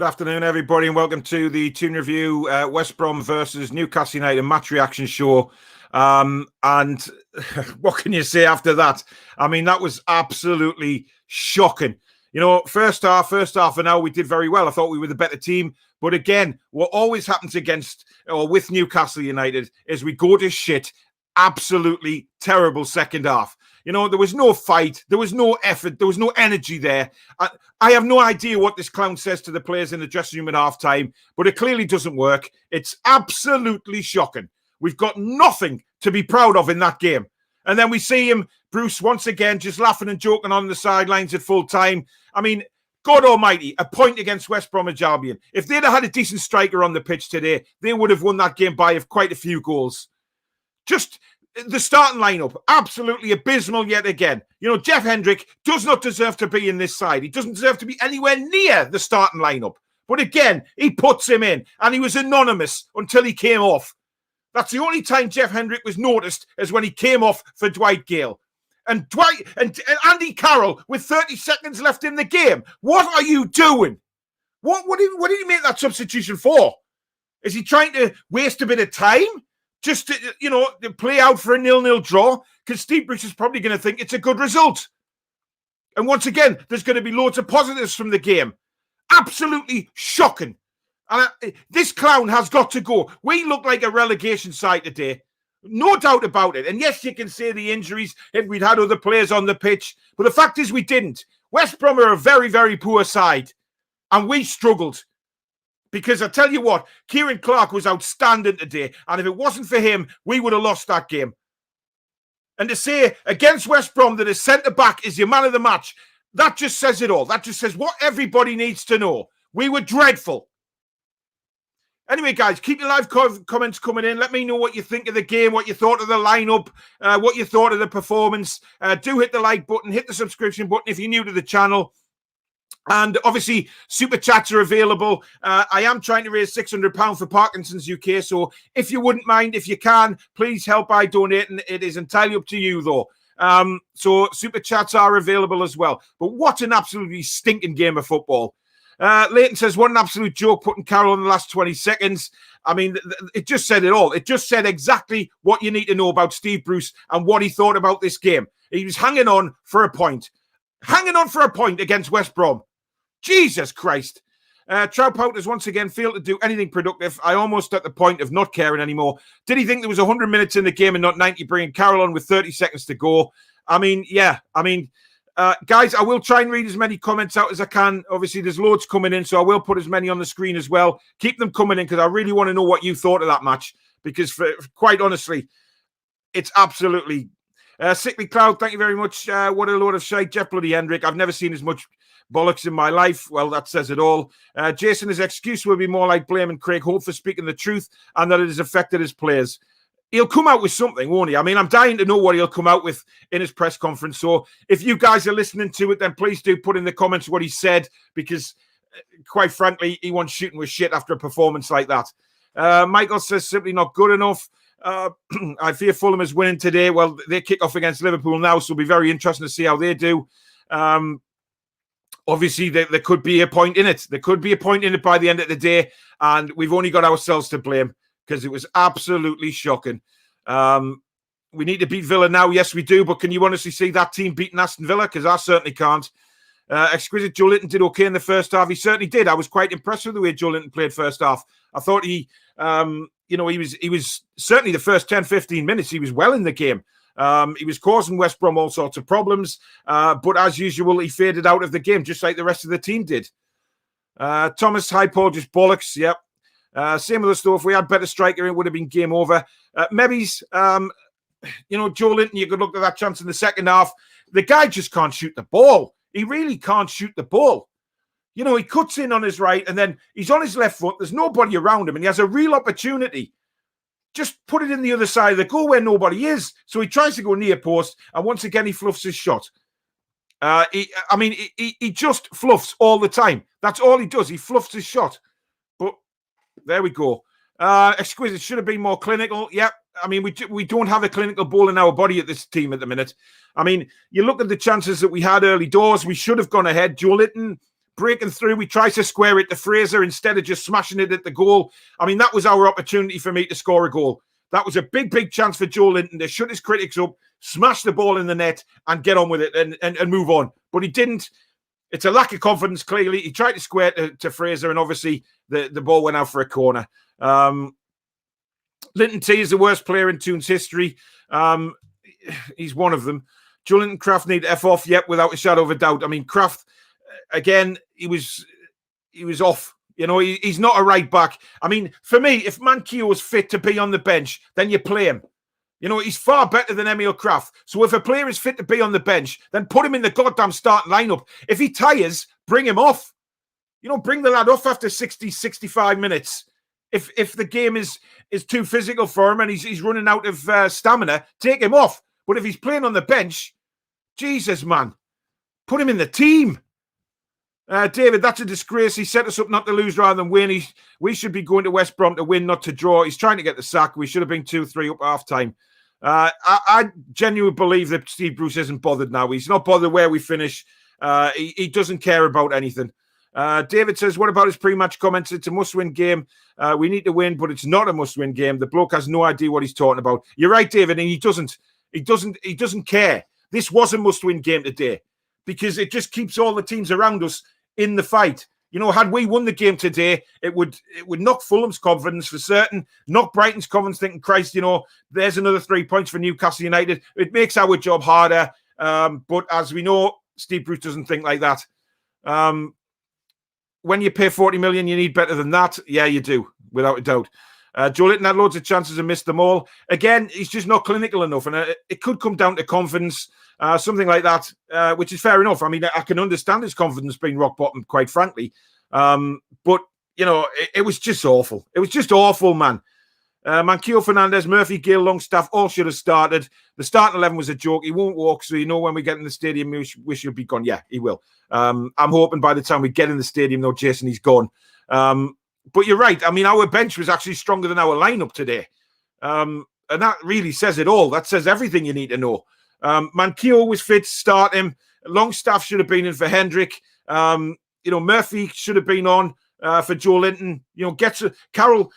Good afternoon, everybody, and welcome to the Tune Review West Brom versus Newcastle United match reaction show. And what can you say after that? I mean, that was absolutely shocking. You know, first half an hour, we did very well. I thought we were the better team. But again, what always happens against or with Newcastle United is we go to shit. Absolutely terrible second half. You know, there was no fight. There was no effort. There was no energy there. I have no idea what this clown says to the players in the dressing room at halftime, but it clearly doesn't work. It's absolutely shocking. We've got nothing to be proud of in that game. And then we see him, Bruce, once again, just laughing and joking on the sidelines at full time. I mean, God almighty, a point against West Bromwich Albion. If they'd have had a decent striker on the pitch today, they would have won that game by quite a few goals. Just the starting lineup, absolutely abysmal yet again. You know, Jeff Hendrick does not deserve to be in this side. He doesn't deserve to be anywhere near the starting lineup. But again, he puts him in, and he was anonymous until he came off. That's the only time Jeff Hendrick was noticed, is when he came off for Dwight Gale. And Andy Carroll with 30 seconds left in the game. What are you doing? What did he make that substitution for? Is he trying to waste a bit of time? Just to, you know, to play out for a 0-0 draw? Because Steve Bruce is probably going to think it's a good result. And once again, there's going to be loads of positives from the game. Absolutely shocking. And this clown has got to go. We look like a relegation side today. No doubt about it. And yes, you can say the injuries if we'd had other players on the pitch. But the fact is we didn't. West Brom are a very, very poor side. And we struggled. Because I tell you what, Kieran Clark was outstanding today. And if it wasn't for him, we would have lost that game. And to say against West Brom that a centre-back is your man of the match, that just says it all. That just says what everybody needs to know. We were dreadful. Anyway, guys, keep your live comments coming in. Let me know what you think of the game, what you thought of the lineup, what you thought of the performance. Do hit the like button, hit the subscription button if you're new to the channel. And obviously, super chats are available. I am trying to raise £600 for Parkinson's UK. So if you wouldn't mind, if you can, please help by donating. It is entirely up to you, though. So super chats are available as well. But what an absolutely stinking game of football. Leighton says, what an absolute joke putting Carroll in the last 20 seconds. I mean, it just said it all. It just said exactly what you need to know about Steve Bruce and what he thought about this game. He was hanging on for a point. Hanging on for a point against West Brom. Jesus Christ. Trout Pouters once again failed to do anything productive. I almost at the point of not caring anymore. Did he think there was 100 minutes in the game and not 90, bringing Carroll on with 30 seconds to go? I mean, yeah. I mean, guys, I will try and read as many comments out as I can. Obviously, there's loads coming in, so I will put as many on the screen as well. Keep them coming in because I really want to know what you thought of that match. Because quite honestly, it's absolutely... Sickly Cloud, thank you very much. What a load of shite. Jeff Bloody Hendrick. I've never seen as much bollocks in my life. Well, that says it all. Jason, his excuse will be more like blaming Craig Hope for speaking the truth and that it has affected his players. He'll come out with something, won't he? I mean, I'm dying to know what he'll come out with in his press conference. So if you guys are listening to it, then please do put in the comments what he said, because quite frankly, he wants shooting with shit after a performance like that. Michael says simply not good enough. I fear Fulham is winning today. Well, they kick off against Liverpool now, so it'll be very interesting to see how they do. Obviously, there could be a point in it. There could be a point in it by the end of the day, and we've only got ourselves to blame because it was absolutely shocking. We need to beat Villa now. Yes, we do, but can you honestly see that team beating Aston Villa? Because I certainly can't. Exquisite Joe Linton did okay in the first half. He certainly did. I was quite impressed with the way Joe Linton played first half. I thought he was certainly the first 10, 15 minutes, he was well in the game. He was causing West Brom all sorts of problems. But as usual, he faded out of the game, just like the rest of the team did. Thomas, hi, Paul, just bollocks. Yep. Same with us, though. If we had better striker, it would have been game over. Maybe's, Joe Linton, you could look at that chance in the second half. The guy just can't shoot the ball. He really can't shoot the ball. You know, he cuts in on his right and then he's on his left foot. There's nobody around him and he has a real opportunity. Just put it in the other side of the goal where nobody is. So he tries to go near post and once again he fluffs his shot. He just fluffs all the time. That's all he does. He fluffs his shot. But there we go. Exquisite should have been more clinical. Yep. I mean, we don't have a clinical ball in our body at this team at the minute. I mean, you look at the chances that we had early doors. We should have gone ahead. Joe Linton breaking through. We tried to square it to Fraser instead of just smashing it at the goal. I mean, that was our opportunity for me to score a goal. That was a big, big chance for Joe Linton to shut his critics up, smash the ball in the net and get on with it and move on. But he didn't. It's a lack of confidence, clearly. He tried to square it to Fraser, and obviously the ball went out for a corner. Linton T is the worst player in Toon's history. He's one of them. Joe Linton, Kraft need F off, yep, without a shadow of a doubt. I mean, Kraft, again, he was off. You know, he's not a right back. I mean, for me, if Manquillo is fit to be on the bench, then you play him. You know, he's far better than Emil Kraft. So if a player is fit to be on the bench, then put him in the goddamn starting lineup. If he tires, bring him off. You know, bring the lad off after 60, 65 minutes. If the game is too physical for him and he's running out of stamina, take him off. But if he's playing on the bench, Jesus, man, put him in the team. David, that's a disgrace. He set us up not to lose rather than win. We should be going to West Brom to win, not to draw. He's trying to get the sack. We should have been 2-3 up half-time. I genuinely believe that Steve Bruce isn't bothered now. He's not bothered where we finish. He doesn't care about anything. David says, what about his pre-match comments? It's a must-win game. We need to win, but it's not a must-win game. The bloke has no idea what he's talking about. You're right, David, and he doesn't care. This was a must-win game today because it just keeps all the teams around us in the fight. You know, had we won the game today, it would knock Fulham's confidence for certain, knock Brighton's confidence, thinking, Christ, you know, there's another 3 points for Newcastle United. It makes our job harder. But as we know, Steve Bruce doesn't think like that. When you pay 40 million, you need better than that. Yeah, you do, without a doubt. Joe Linton had loads of chances and missed them all. Again, he's just not clinical enough, and it could come down to confidence, something like that, which is fair enough. I mean, I can understand his confidence being rock bottom, quite frankly. But, you know, it was just awful. It was just awful, man. Manquillo, Fernandez, Murphy, Gill, Longstaff all should have started. The starting 11 was a joke. He won't walk, so you know when we get in the stadium, we wish he'll be gone. Yeah, he will. I'm hoping by the time we get in the stadium, though, Jason, he's gone. But you're right. I mean, our bench was actually stronger than our lineup today. And that really says it all. That says everything you need to know. Manquillo was fit to start him. Longstaff should have been in for Hendrick. You know, Murphy should have been on for Joe Linton. You know, Carroll.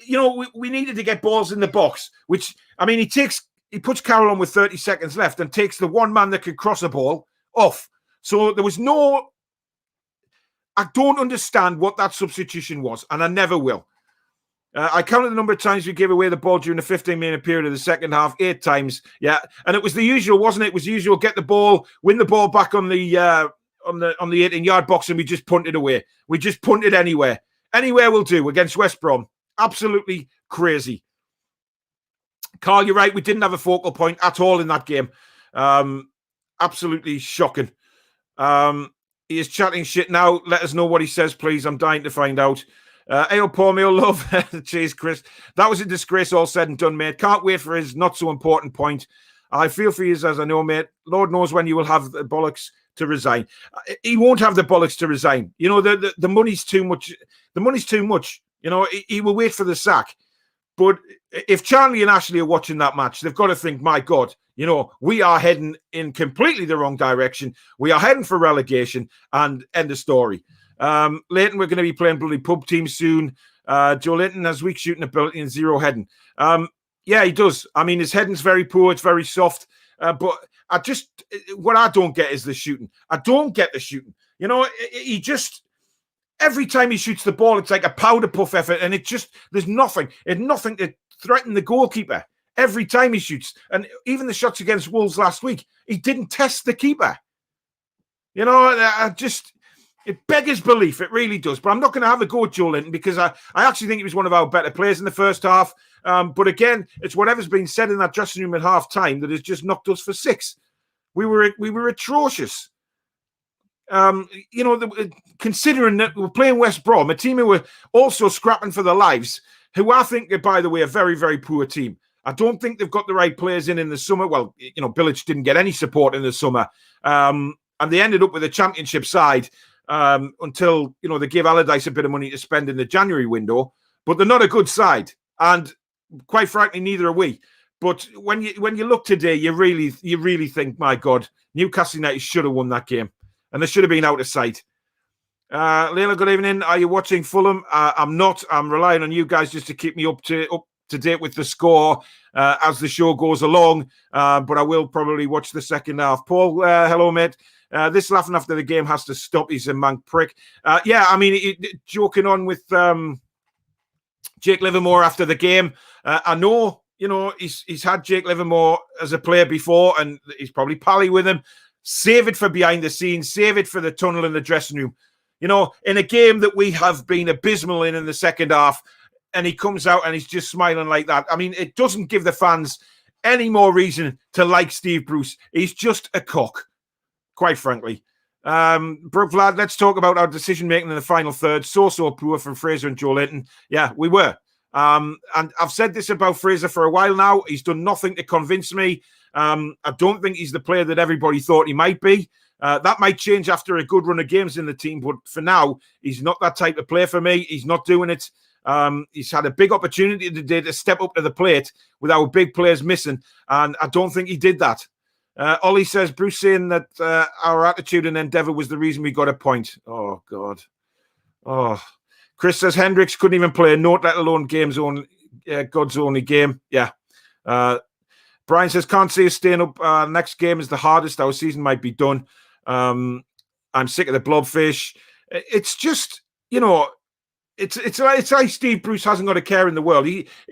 You know, we needed to get balls in the box, which, I mean, he puts Carroll on with 30 seconds left and takes the one man that could cross a ball off. So there was I don't understand what that substitution was, and I never will. I counted the number of times we gave away the ball during the 15-minute period of the second half, 8 times. Yeah, and it was the usual, wasn't it? It was the usual, get the ball, win the ball back on the 18-yard box, and we just punted away. We just punted anywhere. Anywhere will do against West Brom. Absolutely crazy. Carl, you're right. We didn't have a focal point at all in that game. Absolutely shocking. He is chatting shit now. Let us know what he says, please. I'm dying to find out. Ayo, Paul Mail, love. Cheers, Chris. That was a disgrace, all said and done, mate. Can't wait for his not so important point. I feel for you, as I know, mate. Lord knows when you will have the bollocks to resign. He won't have the bollocks to resign. You know, the money's too much. The money's too much. You know, he will wait for the sack. But if Charlie and Ashley are watching that match, they've got to think, my God, you know, we are heading in completely the wrong direction. We are heading for relegation, and end of story. Leighton, we're going to be playing bloody pub team soon. Joe Leighton has weak shooting ability and zero heading. Yeah, he does. I mean, his heading's very poor. It's very soft. But what I don't get is the shooting. I don't get the shooting. You know, he just... Every time he shoots the ball, it's like a powder puff effort, and there's nothing. It's nothing to threaten the goalkeeper. Every time he shoots, and even the shots against Wolves last week, he didn't test the keeper. You know, it beggars belief. It really does. But I'm not going to have a go at Joe Linton because I actually think he was one of our better players in the first half. But again, it's whatever's been said in that dressing room at half time that has just knocked us for 6. We were atrocious. You know, considering that we're playing West Brom, a team who were also scrapping for their lives, who I think are, by the way, a very, very poor team. I don't think they've got the right players in the summer. Well, you know, Bilic didn't get any support in the summer. And they ended up with a championship side until, you know, they gave Allardyce a bit of money to spend in the January window. But they're not a good side. And quite frankly, neither are we. But when you look today, you really think, my God, Newcastle United should have won that game. And they should have been out of sight. Leila, good evening. Are you watching Fulham? I'm not. I'm relying on you guys just to keep me up to date with the score as the show goes along. But I will probably watch the second half. Paul, hello, mate. This laughing after the game has to stop. He's a mank prick. Yeah, I mean, joking on with Jake Livermore after the game. I know, he's had Jake Livermore as a player before, and he's probably pally with him. Save it for behind the scenes. Save it for the tunnel in the dressing room. In a game that we have been abysmal in the second half, and he comes out and he's just smiling like that. I mean, it doesn't give the fans any more reason to like Steve Bruce. He's just a cock, quite frankly. Brooke Vlad, let's talk about our decision-making in the final third. So poor from Fraser and Joe Linton. Yeah, we were. And I've said this about Fraser for a while now. He's done nothing to convince me. I don't think he's the player that everybody thought he might be. That might change after a good run of games in the team, but for now, he's not that type of player for me. He's not doing it. He's had a big opportunity today to step up to the plate with our big players missing, and I don't think he did that. Ollie says, Bruce saying that our attitude and endeavour was the reason we got a point. Oh, God. Oh. Chris says, Hendricks couldn't even play a note, let alone God's only game. Yeah. Brian says, can't see us staying up. Next game is the hardest. Our season might be done. I'm sick of the blobfish. It's just, it's like Steve Bruce hasn't got a care in the world.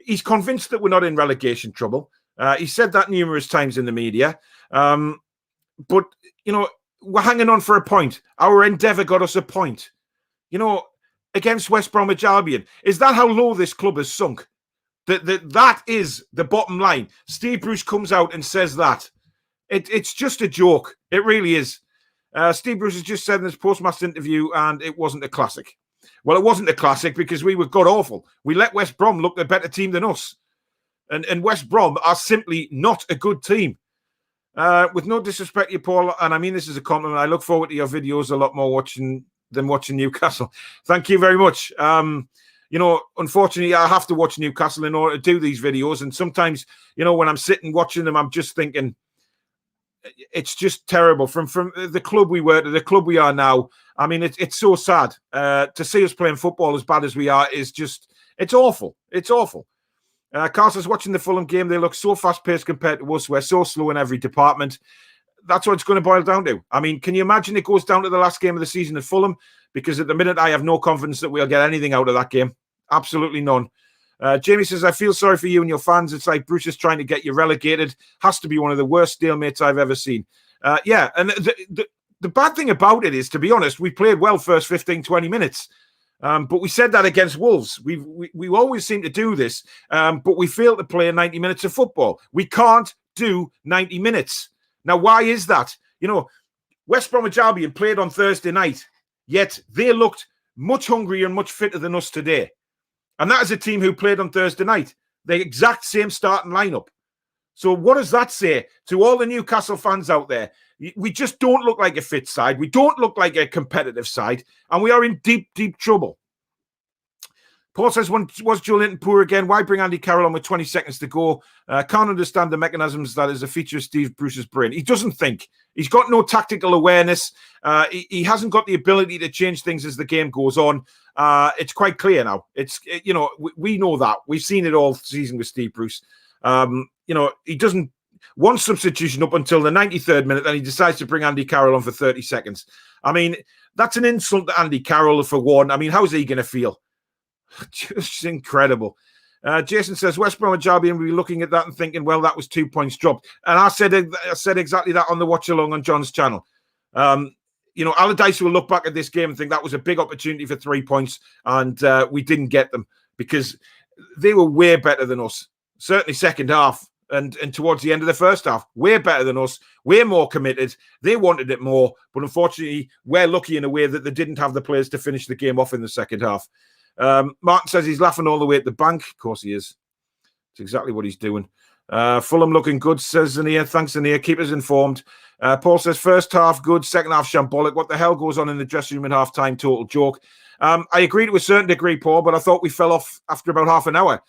He's convinced that we're not in relegation trouble. He said that numerous times in the media. But, we're hanging on for a point. Our endeavour got us a point. Against West Bromwich Albion. Is that how low this club has sunk? That is the bottom line. Steve Bruce comes out and says that. It's just a joke. It really is. Steve Bruce has just said in his postmaster interview, and it wasn't a classic. Well, it wasn't a classic because we were god-awful. We let West Brom look a better team than us. And West Brom are simply not a good team. With no disrespect to you, Paul, and I mean this as a compliment, I look forward to your videos a lot more than watching Newcastle. Thank you very much. Unfortunately, I have to watch Newcastle in order to do these videos. And sometimes, when I'm sitting watching them, I'm just thinking, it's just terrible. From the club we were to the club we are now. I mean, it's so sad. To see us playing football as bad as we are is just, it's awful. It's awful. Carl says, watching the Fulham game, they look so fast-paced compared to us. We're so slow in every department. That's what it's going to boil down to. I mean, can you imagine it goes down to the last game of the season at Fulham? Because at the minute, I have no confidence that we'll get anything out of that game. Absolutely none. Jamie says, I feel sorry for you and your fans. It's like Bruce is trying to get you relegated. Has to be one of the worst stalemates I've ever seen. Yeah, and the bad thing about it is, to be honest, we played well first 15, 20 minutes. But we said that against Wolves. We always seem to do this, but we fail to play 90 minutes of football. We can't do 90 minutes. Now, why is that? West Bromwich Albion played on Thursday night, yet they looked much hungrier and much fitter than us today. And that is a team who played on Thursday night. The exact same starting lineup. So what does that say to all the Newcastle fans out there? We just don't look like a fit side. We don't look like a competitive side. And we are in deep, deep trouble. Paul says, was Joe Linton poor again? Why bring Andy Carroll on with 20 seconds to go? Can't understand the mechanisms that is a feature of Steve Bruce's brain. He doesn't think. He's got no tactical awareness. He hasn't got the ability to change things as the game goes on. It's quite clear now. We know that. We've seen it all season with Steve Bruce. He doesn't want substitution up until the 93rd minute, then he decides to bring Andy Carroll on for 30 seconds. I mean, that's an insult to Andy Carroll for one. I mean, how's he going to feel? Just incredible. Jason says, West Bromwich Albion will be looking at that and thinking, well, that was 2 points dropped. And I said exactly that on the watch along on John's channel. Allardyce will look back at this game and think that was a big opportunity for 3 points, and we didn't get them because they were way better than us. Certainly second half and towards the end of the first half, way better than us, way more committed. They wanted it more, but unfortunately, we're lucky in a way that they didn't have the players to finish the game off in the second half. Martin says he's laughing all the way at the bank. Of course he is. It's exactly what he's doing. Fulham looking good, says Zania. Thanks, Zania. Keep us informed. Paul says first half good, second half shambolic. What the hell goes on in the dressing room at half time? Total joke. I agree to a certain degree, Paul, but I thought we fell off after about half an hour.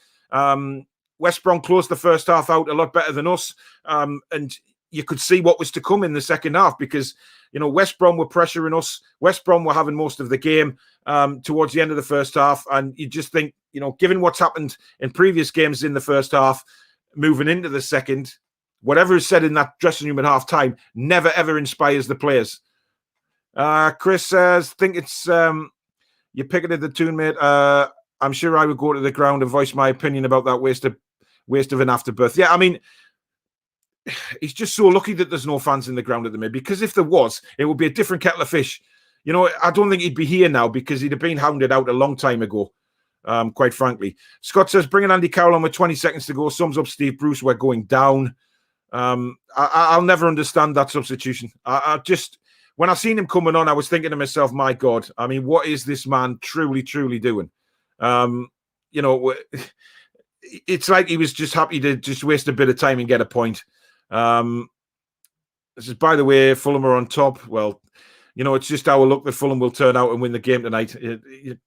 West Brom closed the first half out a lot better than us. And you could see what was to come in the second half because, West Brom were pressuring us. West Brom were having most of the game towards the end of the first half. And you just think, given what's happened in previous games in the first half, moving into the second, whatever is said in that dressing room at half time never, ever inspires the players. Chris says, think it's you picketed the tune, mate. I'm sure I would go to the ground and voice my opinion about that waste of an afterbirth. Yeah, I mean, he's just so lucky that there's no fans in the ground at the minute, because if there was, it would be a different kettle of fish. I don't think he'd be here now because he'd have been hounded out a long time ago, quite frankly. Scott says, bringing Andy Carroll on with 20 seconds to go sums up Steve Bruce. We're going down. I'll never understand that substitution. When I seen him coming on, I was thinking to myself, my God, I mean, what is this man truly, truly doing? It's like he was just happy to just waste a bit of time and get a point. This is, by the way, Fulham are on top. Well, it's just our luck that Fulham will turn out and win the game tonight,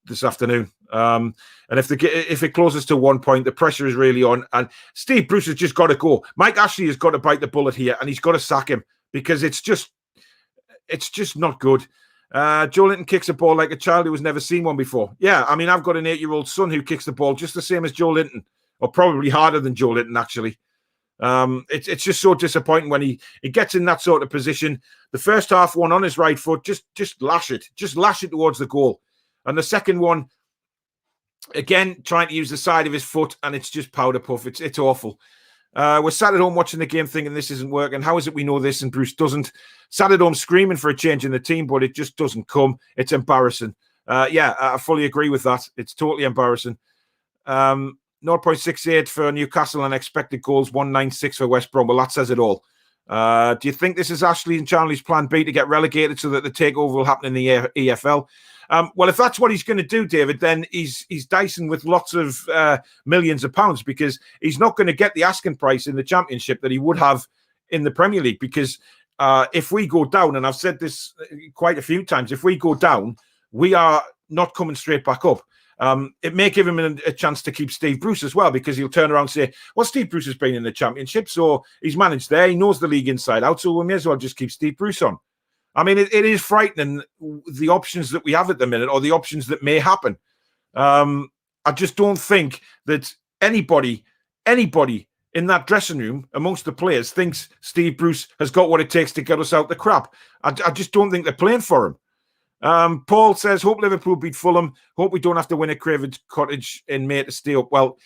this afternoon. And if it closes to 1 point, the pressure is really on. And Steve Bruce has just got to go. Mike Ashley has got to bite the bullet here, and he's got to sack him because it's just not good. Joe Linton kicks a ball like a child who has never seen one before. Yeah, I mean, I've got an 8-year-old son who kicks the ball just the same as Joe Linton, or probably harder than Joe Linton, actually. It's just so disappointing when he gets in that sort of position. The first half one on his right foot, just lash it towards the goal. And the second one, again, trying to use the side of his foot, and it's just powder puff. It's awful. We're sat at home watching the game thinking this isn't working. How is it we know this and Bruce doesn't? Sat at home screaming for a change in the team, but it just doesn't come. It's embarrassing. I fully agree with that. It's totally embarrassing. 0.68 for Newcastle and expected goals, 196 for West Brom. Well, that says it all. Do you think this is Ashley and Charlie's plan B to get relegated so that the takeover will happen in the EFL? Well, if that's what he's going to do, David, then he's dicing with lots of millions of pounds, because he's not going to get the asking price in the Championship that he would have in the Premier League. Because if we go down, and I've said this quite a few times, if we go down, we are not coming straight back up. It may give him a chance to keep Steve Bruce as well, because he'll turn around and say, well, Steve Bruce has been in the Championship, so he's managed there. He knows the league inside out, so we may as well just keep Steve Bruce on. I mean, it is frightening, the options that we have at the minute, or the options that may happen. I just don't think that anybody in that dressing room amongst the players thinks Steve Bruce has got what it takes to get us out the crap. I just don't think they're playing for him. Paul says, hope Liverpool beat Fulham. Hope we don't have to win at Craven Cottage in May to stay up. Well,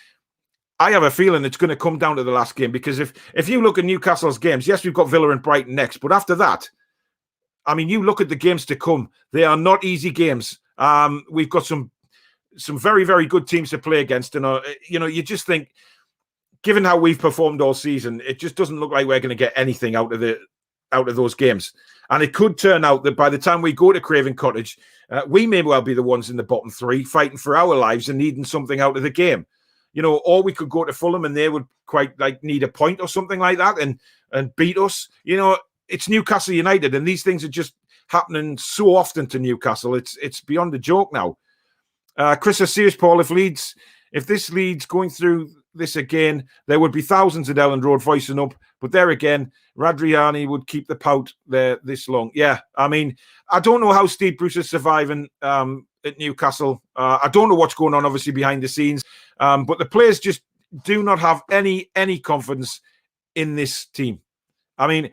I have a feeling it's going to come down to the last game, because if you look at Newcastle's games, yes, we've got Villa and Brighton next, but after that, I mean, you look at the games to come, they are not easy games. We've got some very, very good teams to play against. And, you just think, given how we've performed all season, it just doesn't look like we're going to get anything out of those games. And it could turn out that by the time we go to Craven Cottage, we may well be the ones in the bottom three fighting for our lives and needing something out of the game. Or we could go to Fulham and they would quite need a point or something like that and beat us. It's Newcastle United, and these things are just happening so often to Newcastle. It's beyond a joke now. Chris says, serious, Paul, if this Leeds going through this again, there would be thousands at Elland Road voicing up. But there again, Radriani would keep the pout there this long. Yeah, I mean, I don't know how Steve Bruce is surviving at Newcastle. I don't know what's going on, obviously, behind the scenes. But the players just do not have any confidence in this team. I mean,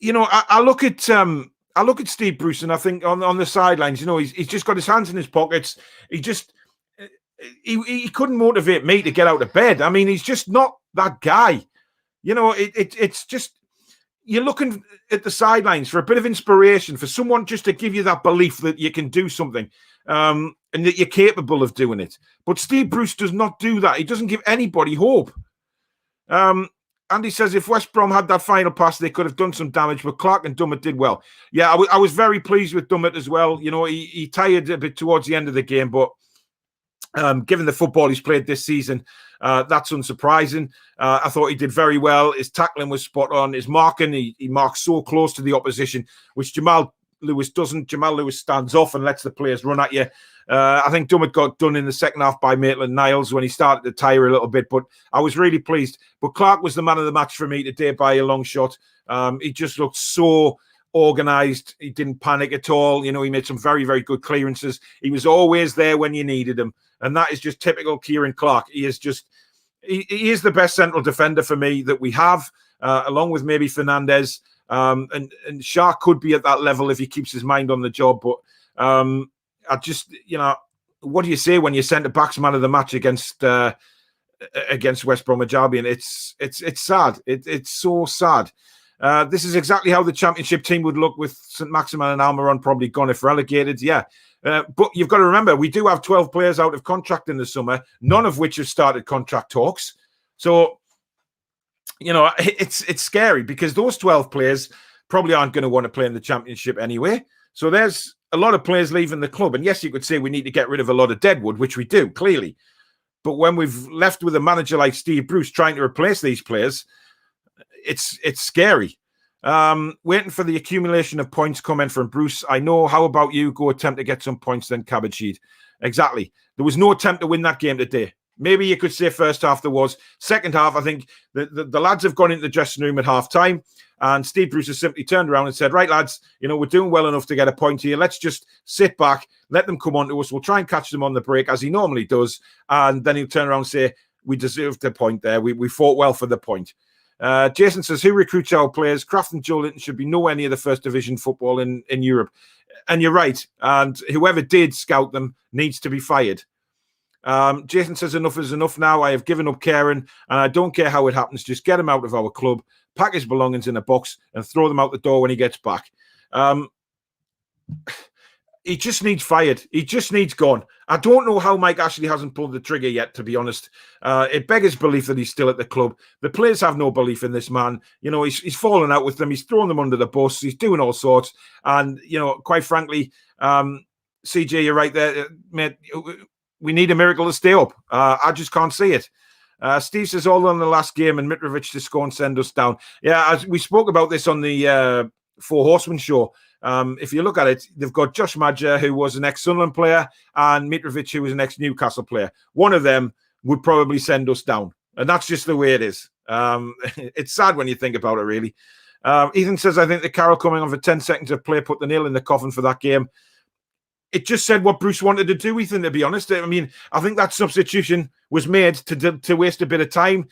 I look at Steve Bruce, and I think on the sidelines, he's just got his hands in his pockets. He couldn't motivate me to get out of bed. I mean, he's just not that guy. It's just, you're looking at the sidelines for a bit of inspiration, for someone just to give you that belief that you can do something, and that you're capable of doing it. But Steve Bruce does not do that. He doesn't give anybody hope. Andy says, if West Brom had that final pass, they could have done some damage, but Clark and Dummett did well. Yeah, I was very pleased with Dummett as well. He tired a bit towards the end of the game, but given the football he's played this season, that's unsurprising. I thought he did very well. His tackling was spot on. His marking, he marked so close to the opposition, which Jamal Lewis doesn't. Jamal Lewis stands off and lets the players run at you. I think Dummett got done in the second half by Maitland-Niles when he started to tire a little bit, but I was really pleased. But Clark was the man of the match for me today by a long shot. He just looked so organised. He didn't panic at all. You know, he made some very, very good clearances. He was always there when you needed him. And that is just typical Kieran Clark. He is the best central defender for me that we have, along with maybe Fernandez. And Shark could be at that level if he keeps his mind on the job. But I just, what do you say when you're centre-back's man of the match against West Bromwich Albion? It's sad. It's so sad. This is exactly how the Championship team would look with St Maximin and Almiron probably gone if relegated. Yeah. But you've got to remember, we do have 12 players out of contract in the summer, none of which have started contract talks. So, it's scary because those 12 players probably aren't going to want to play in the Championship anyway. So there's a lot of players leaving the club. And yes, you could say we need to get rid of a lot of deadwood, which we do, clearly. But when we've left with a manager like Steve Bruce trying to replace these players, it's scary. Waiting for the accumulation of points coming from Bruce. I know. How about you? Go attempt to get some points, then cabbage seed. Exactly. There was no attempt to win that game today. Maybe you could say first half there was. Second half, I think the lads have gone into the dressing room at half time, and Steve Bruce has simply turned around and said, right, lads, we're doing well enough to get a point here. Let's just sit back, let them come on to us. We'll try and catch them on the break, as he normally does. And then he'll turn around and say, we deserved the point there. We fought well for the point. Jason says, who recruits our players? Kraft and Joe Linton should be nowhere near the first division football in Europe. And you're right. And whoever did scout them needs to be fired. Jason says, enough is enough now. I have given up caring, and I don't care how it happens. Just get him out of our club, pack his belongings in a box, and throw them out the door when he gets back. He just needs fired. He just needs gone. I don't know how Mike Ashley hasn't pulled the trigger yet, to be honest. It beggars belief that he's still at the club. The players have no belief in this man. He's fallen out with them. He's thrown them under the bus. He's doing all sorts. And, quite frankly, CJ, you're right there, mate. We need a miracle to stay up. I just can't see it. Steve says, all on the last game and Mitrovic to score and send us down. Yeah, as we spoke about this on the Four Horsemen show. If you look at it, they've got Josh Madger, who was an ex-Sunderland player, and Mitrovic, who was an ex-Newcastle player. One of them would probably send us down. And that's just the way it is. It's sad when you think about it, really. Ethan says, I think the Carroll coming on for 10 seconds of play put the nail in the coffin for that game. It just said what Bruce wanted to do, Ethan, to be honest. I mean, I think that substitution was made to waste a bit of time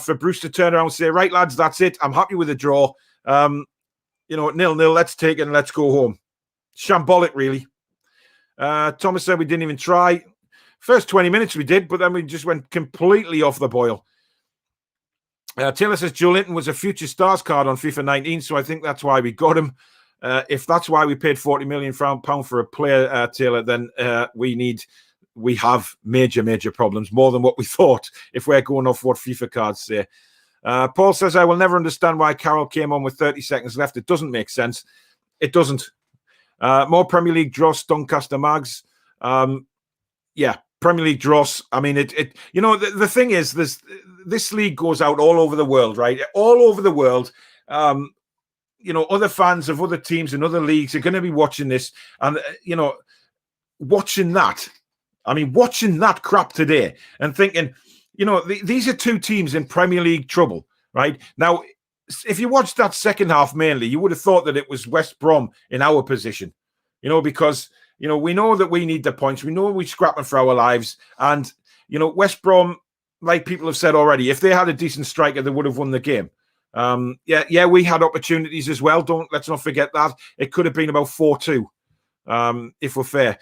for Bruce to turn around and say, right, lads, that's it. I'm happy with the draw. 0-0, let's take it and let's go home. Shambolic, really. Thomas said we didn't even try. First 20 minutes we did, but then we just went completely off the boil. Taylor says Joe Linton was a future stars card on FIFA 19, so I think that's why we got him. If that's why we paid £40 million for a player, Taylor, then we have major problems, more than what we thought, if we're going off what FIFA cards say. Paul says, I will never understand why Carroll came on with 30 seconds left. It doesn't make sense. It doesn't. More Premier League dross, Doncaster Mags. Yeah, Premier League dross. I mean, the thing is, this league goes out all over the world, right? All over the world. Other fans of other teams and other leagues are going to be watching this and, watching that. I mean, watching that crap today and thinking, these are two teams in Premier League trouble, right? Now, if you watched that second half mainly, you would have thought that it was West Brom in our position, because, we know that we need the points. We know we're scrapping for our lives. And, West Brom, like people have said already, if they had a decent striker, they would have won the game. We had opportunities as well. Let's not forget that. It could have been about 4-2, if we're fair.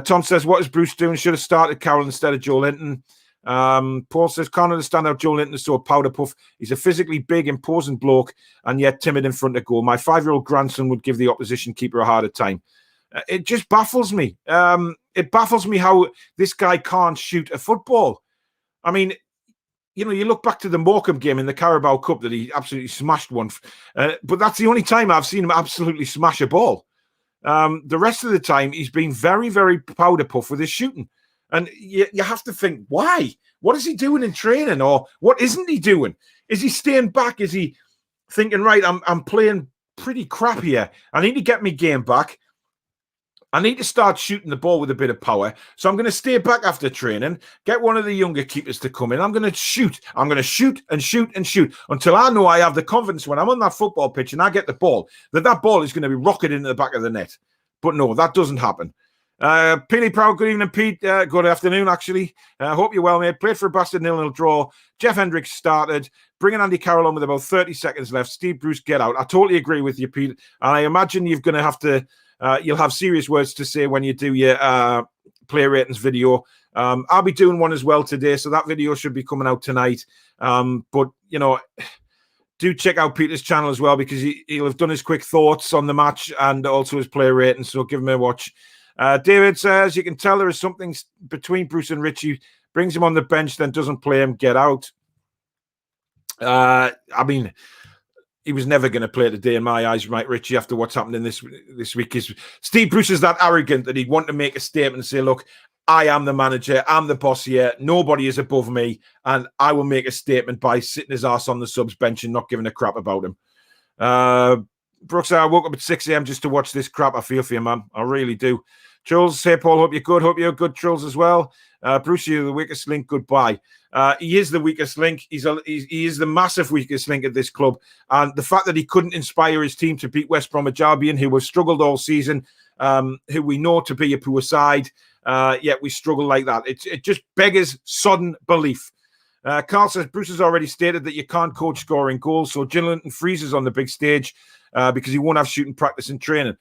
Tom says, what is Bruce doing? Should have started Carroll instead of Joe Linton. Paul says, can't understand how Joe Linton is so powder puff. He's a physically big, imposing bloke and yet timid in front of goal. My 5-year-old grandson would give the opposition keeper a harder time. It just baffles me. It baffles me how this guy can't shoot a football. I mean, you look back to the Morecambe game in the Carabao Cup that he absolutely smashed one. But that's the only time I've seen him absolutely smash a ball. The rest of the time, he's been very, very powder puff with his shooting. And you have to think, why? What is he doing in training? Or what isn't he doing? Is he staying back? Is he thinking, right, I'm playing pretty crap here. I need to get my game back. I need to start shooting the ball with a bit of power. So I'm going to stay back after training, get one of the younger keepers to come in. I'm going to shoot. I'm going to shoot and shoot and shoot until I know I have the confidence when I'm on that football pitch and I get the ball, that ball is going to be rocketed into the back of the net. But no, that doesn't happen. Peely Proud, good evening, Pete. Good afternoon, actually. Hope you're well, mate. Played for a bastard 0-0 draw. Jeff Hendricks started, bringing Andy Carroll on with about 30 seconds left. Steve Bruce, get out. I totally agree with you, Pete. And I imagine you're going to have to... you'll have serious words to say when you do your player ratings video. I'll be doing one as well today, so that video should be coming out tonight. But, you know, do check out Peter's channel as well, because he'll have done his quick thoughts on the match and also his player ratings, so give him a watch. David says, you can tell there is something between Bruce and Richie. Brings him on the bench, then doesn't play him. Get out. I mean... He was never going to play today in my eyes, Mike Ritchie, after what's happening this week. Steve Bruce is that arrogant that he'd want to make a statement and say, look, I am the manager, I'm the boss here, nobody is above me, and I will make a statement by sitting his ass on the subs bench and not giving a crap about him. Brooks, I woke up at 6 a.m. just to watch this crap. I feel for you, man. I really do. Jules, hey, Paul, hope you're good. Hope you're good, Jules, as well. Bruce, you're the weakest link. Goodbye. He is the weakest link. He is the massive weakest link at this club. And the fact that he couldn't inspire his team to beat West Bromwich Albion, who have struggled all season, who we know to be a poor side, yet we struggle like that. It just beggars sodden belief. Carl says, Bruce has already stated that you can't coach scoring goals, so Gillinton freezes on the big stage because he won't have shooting practice and training.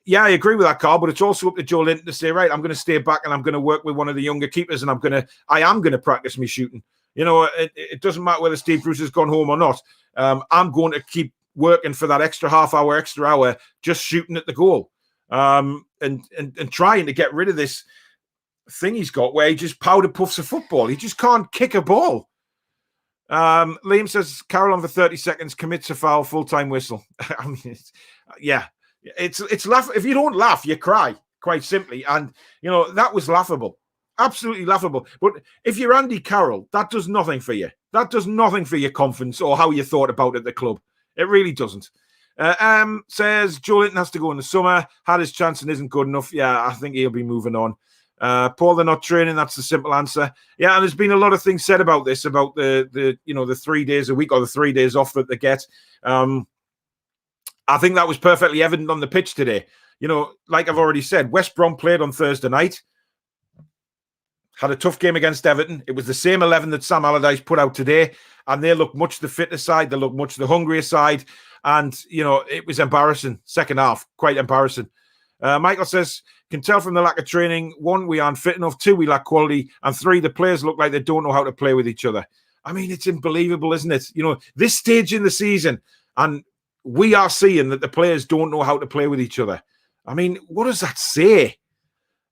Yeah, I agree with that, Carl, but it's also up to Joe Linton to say, right, I'm going to stay back and I'm going to work with one of the younger keepers and I am going to practice me shooting. You know, it doesn't matter whether Steve Bruce has gone home or not. I'm going to keep working for that extra hour, just shooting at the goal and trying to get rid of this thing he's got where he just powder puffs a football. He just can't kick a ball. Liam says, Carroll on for 30 seconds, commits a foul, full-time whistle. I mean, yeah. It's laugh. If you don't laugh, you cry, quite simply. And, you know, that was laughable. Absolutely laughable. But if you're Andy Carroll, that does nothing for you. That does nothing for your confidence or how you thought about it at the club. It really doesn't. Says, Joe Linton has to go in the summer. Had his chance and isn't good enough. Yeah, I think he'll be moving on. Paul, they're not training. That's the simple answer. Yeah, and there's been a lot of things said about this, about the 3 days a week or the 3 days off that they get. I think that was perfectly evident on the pitch today. You know, like I've already said, West Brom played on Thursday night, had a tough game against Everton. It was the same 11 that Sam Allardyce put out today, and they look much the fitter side. They look much the hungrier side, and, you know, it was embarrassing. Second half, quite embarrassing. Michael says, can tell from the lack of training, 1, we aren't fit enough, 2, we lack quality, and 3, the players look like they don't know how to play with each other. I mean, it's unbelievable, isn't it? You know, this stage in the season, and we are seeing that the players don't know how to play with each other. I mean, what does that say?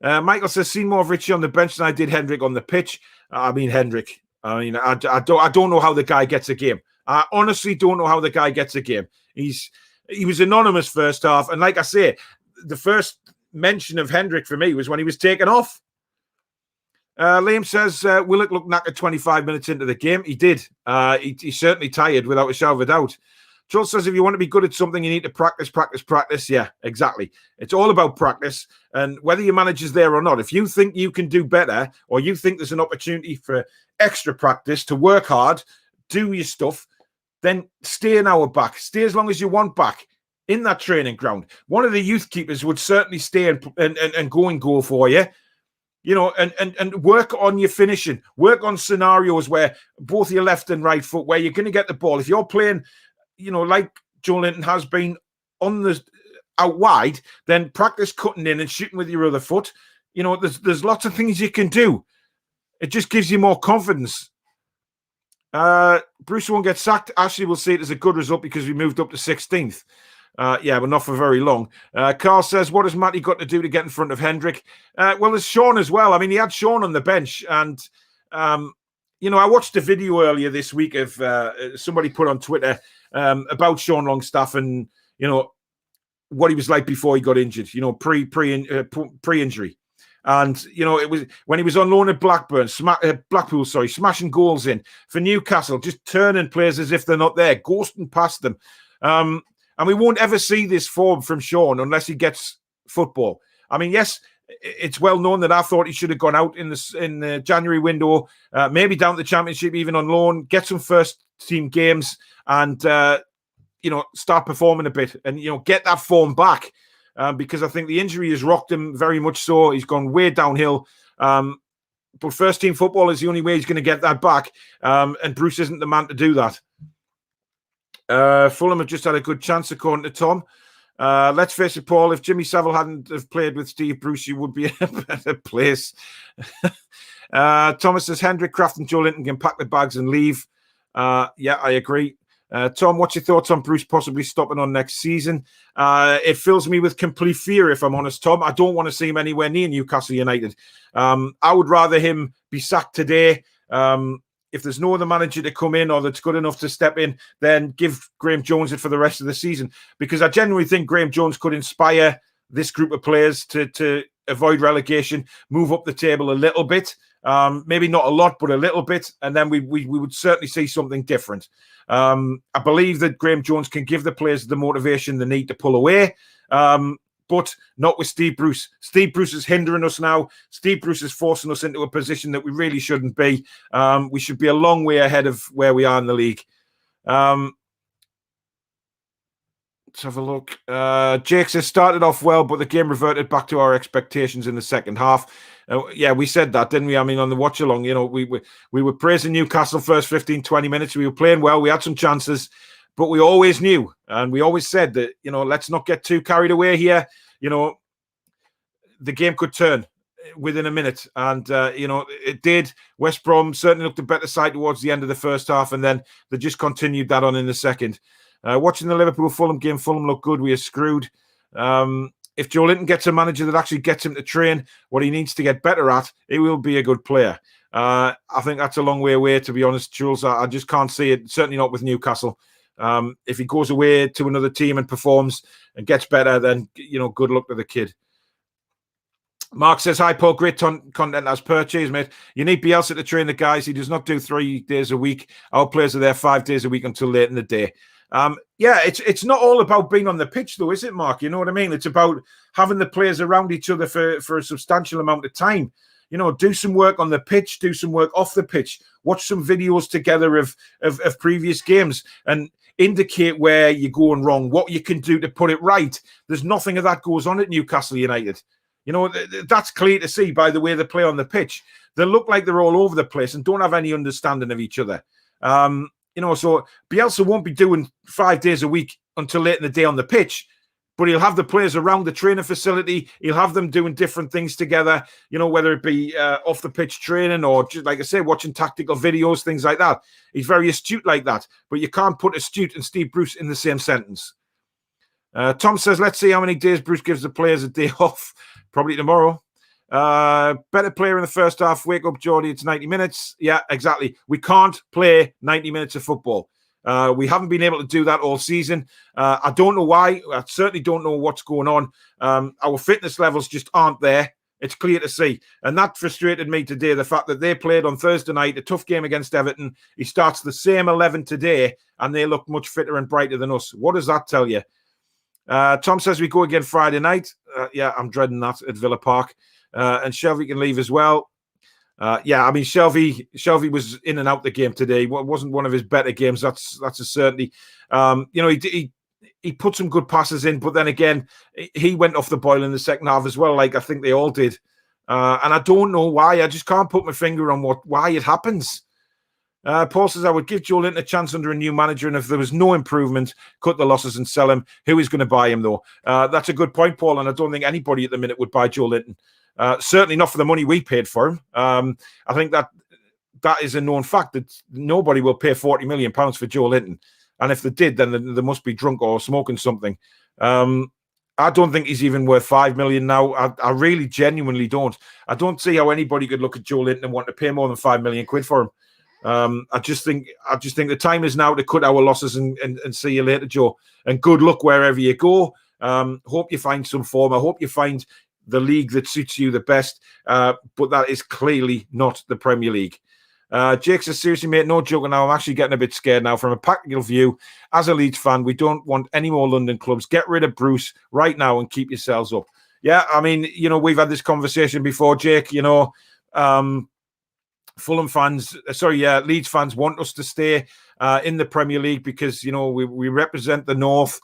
Michael says, seen more of Richie on the bench than I did Hendrick on the pitch. I mean, I don't know how the guy gets a game. I honestly don't know how the guy gets a game. He was anonymous first half. And like I say, the first mention of Hendrick for me was when he was taken off. Liam says, Willock looked knackered 25 minutes into the game. He did. He's certainly tired, without a shadow of a doubt. Joel says, if you want to be good at something, you need to practice. Yeah, exactly. It's all about practice. And whether your manager's there or not, if you think you can do better, or you think there's an opportunity for extra practice to work hard, do your stuff, then stay an hour back. Stay as long as you want back in that training ground. One of the youth keepers would certainly stay and go for you. You know, and work on your finishing. Work on scenarios where both your left and right foot, where you're going to get the ball. If you're playing, you know, like Joe Linton has been on the out wide, then practice cutting in and shooting with your other foot. You know, there's lots of things you can do. It just gives you more confidence. Bruce won't get sacked. Ashley will see it as a good result because we moved up to 16th. Yeah, but not for very long. Carl says, what has Matty got to do to get in front of Hendrick? Well, there's Sean as well. I mean, he had Sean on the bench. And, you know, I watched a video earlier this week of somebody put on Twitter about Sean Longstaff and, you know, what he was like before he got injured, you know, pre-injury. And, you know, it was when he was on loan at Blackpool, smashing goals in for Newcastle, just turning players as if they're not there, ghosting past them. And we won't ever see this form from Sean unless he gets football. I mean, yes, it's well known that I thought he should have gone out in the January window, maybe down to the Championship, even on loan, get some first team games and, start performing a bit and, get that form back. Because I think the injury has rocked him very much so. He's gone way downhill. But first team football is the only way he's going to get that back. And Bruce isn't the man to do that. Fulham have just had a good chance, according to Tom. Let's face it, Paul, if Jimmy Savile hadn't have played with Steve Bruce, you would be in a better place. Thomas says, Hendrick, Kraft and Joe Linton can pack the bags and leave. Yeah, I agree. Tom, what's your thoughts on Bruce possibly stopping on next season? It fills me with complete fear, if I'm honest, Tom. I don't want to see him anywhere near Newcastle United. I would rather him be sacked today. If there's no other manager to come in or that's good enough to step in, then give Graham Jones it for the rest of the season. Because I genuinely think Graham Jones could inspire this group of players to avoid relegation, move up the table a little bit. Maybe not a lot, but a little bit. And then we would certainly see something different. I believe that Graham Jones can give the players the motivation they need to pull away. But not with Steve Bruce. Steve Bruce is hindering us now. Steve Bruce is forcing us into a position that we really shouldn't be. We should be a long way ahead of where we are in the league. Let's have a look. Jake says, started off well, but the game reverted back to our expectations in the second half. Yeah, we said that, didn't we? I mean, on the watch-along, we were praising Newcastle first 15, 20 minutes. We were playing well. We had some chances. But we always knew, and we always said that, let's not get too carried away here. The game could turn within a minute. And, it did. West Brom certainly looked a better side towards the end of the first half, and then they just continued that on in the second. Watching the Liverpool-Fulham game, Fulham looked good. We are screwed. If Joe Linton gets a manager that actually gets him to train what he needs to get better at, he will be a good player. I think that's a long way away, to be honest, Jules. I just can't see it, certainly not with Newcastle. If he goes away to another team and performs and gets better, then, good luck to the kid. Mark says, hi, Paul. Great content as per. Cheers, mate. You need Bielsa to train the guys. He does not do 3 days a week. Our players are there 5 days a week until late in the day. It's not all about being on the pitch, though, is it, Mark? You know what I mean? It's about having the players around each other for a substantial amount of time. Do some work on the pitch, do some work off the pitch, watch some videos together of previous games and indicate where you're going wrong, what you can do to put it right. There's nothing of that goes on at Newcastle United. That's clear to see by the way they play on the pitch. They look like they're all over the place and don't have any understanding of each other. So Bielsa won't be doing 5 days a week until late in the day on the pitch, but he'll have the players around the training facility. He'll have them doing different things together, whether it be off the pitch training or, just, like I say, watching tactical videos, things like that. He's very astute like that, but you can't put astute and Steve Bruce in the same sentence. Tom says, let's see how many days Bruce gives the players a day off. Probably tomorrow. Better player in the first half. Wake up, Geordie. It's 90 minutes. Yeah, exactly. We can't play 90 minutes of football. We haven't been able to do that all season. I don't know why. I certainly don't know what's going on. Our fitness levels just aren't there. It's clear to see. And that frustrated me today, the fact that they played on Thursday night, a tough game against Everton. He starts the same 11 today, and they look much fitter and brighter than us. What does that tell you? Tom says we go again Friday night. Yeah, I'm dreading that at Villa Park. And Shelby can leave as well. Shelby was in and out the game today. It wasn't one of his better games. That's a certainty. He put some good passes in, but then again, he went off the boil in the second half as well, like I think they all did. And I don't know why. I just can't put my finger on why it happens. Paul says, I would give Joe Linton a chance under a new manager, and if there was no improvement, cut the losses and sell him. Who is going to buy him, though? That's a good point, Paul, and I don't think anybody at the minute would buy Joe Linton. Certainly not for the money we paid for him. I think that is a known fact that nobody will pay £40 million for Joe Linton. And if they did, then they must be drunk or smoking something. I don't think he's even worth $5 million now. I really genuinely don't. I don't see how anybody could look at Joe Linton and want to pay more than £5 million for him. I just think the time is now to cut our losses and see you later, Joe. And good luck wherever you go. Hope you find some form. I hope you find the league that suits you the best. But that is clearly not the Premier League. Jake says, seriously, mate, no joking now. I'm actually getting a bit scared now. From a practical view, as a Leeds fan, we don't want any more London clubs. Get rid of Bruce right now and keep yourselves up. Yeah, I mean, we've had this conversation before, Jake. Fulham fans, Leeds fans want us to stay in the Premier League because, we represent the North.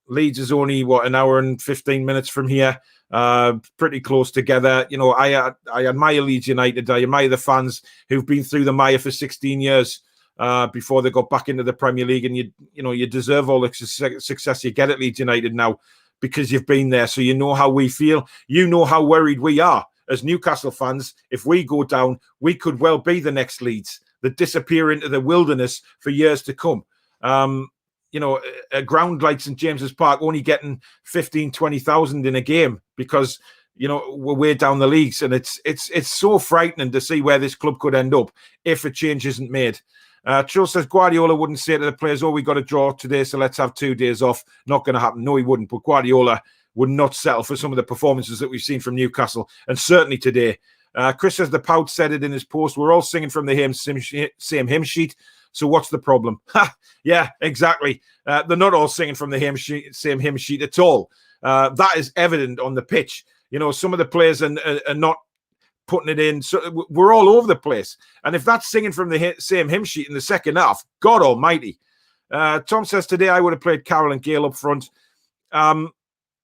Leeds is only, an hour and 15 minutes from here. Pretty close together. I admire Leeds United. I admire the fans who've been through the mire for 16 years before they got back into the Premier League. And you deserve all the success you get at Leeds United now because you've been there. So you know how we feel. You know how worried we are as Newcastle fans. If we go down, we could well be the next Leeds that disappear into the wilderness for years to come. A ground like St James's Park only getting 15, 20,000 in a game because, we're way down the leagues. And it's so frightening to see where this club could end up if a change isn't made. Charles says Guardiola wouldn't say to the players, we got a draw today, so let's have 2 days off. Not going to happen. No, he wouldn't. But Guardiola would not settle for some of the performances that we've seen from Newcastle, and certainly today. Chris says the Pout said it in his post. We're all singing from the same hymn sheet. So what's the problem? Yeah, exactly. They're not all singing from the same hymn sheet at all. That is evident on the pitch. Some of the players are not putting it in. So we're all over the place. And if that's singing from the same hymn sheet in the second half, God almighty. Tom says today I would have played Carroll and Gale up front.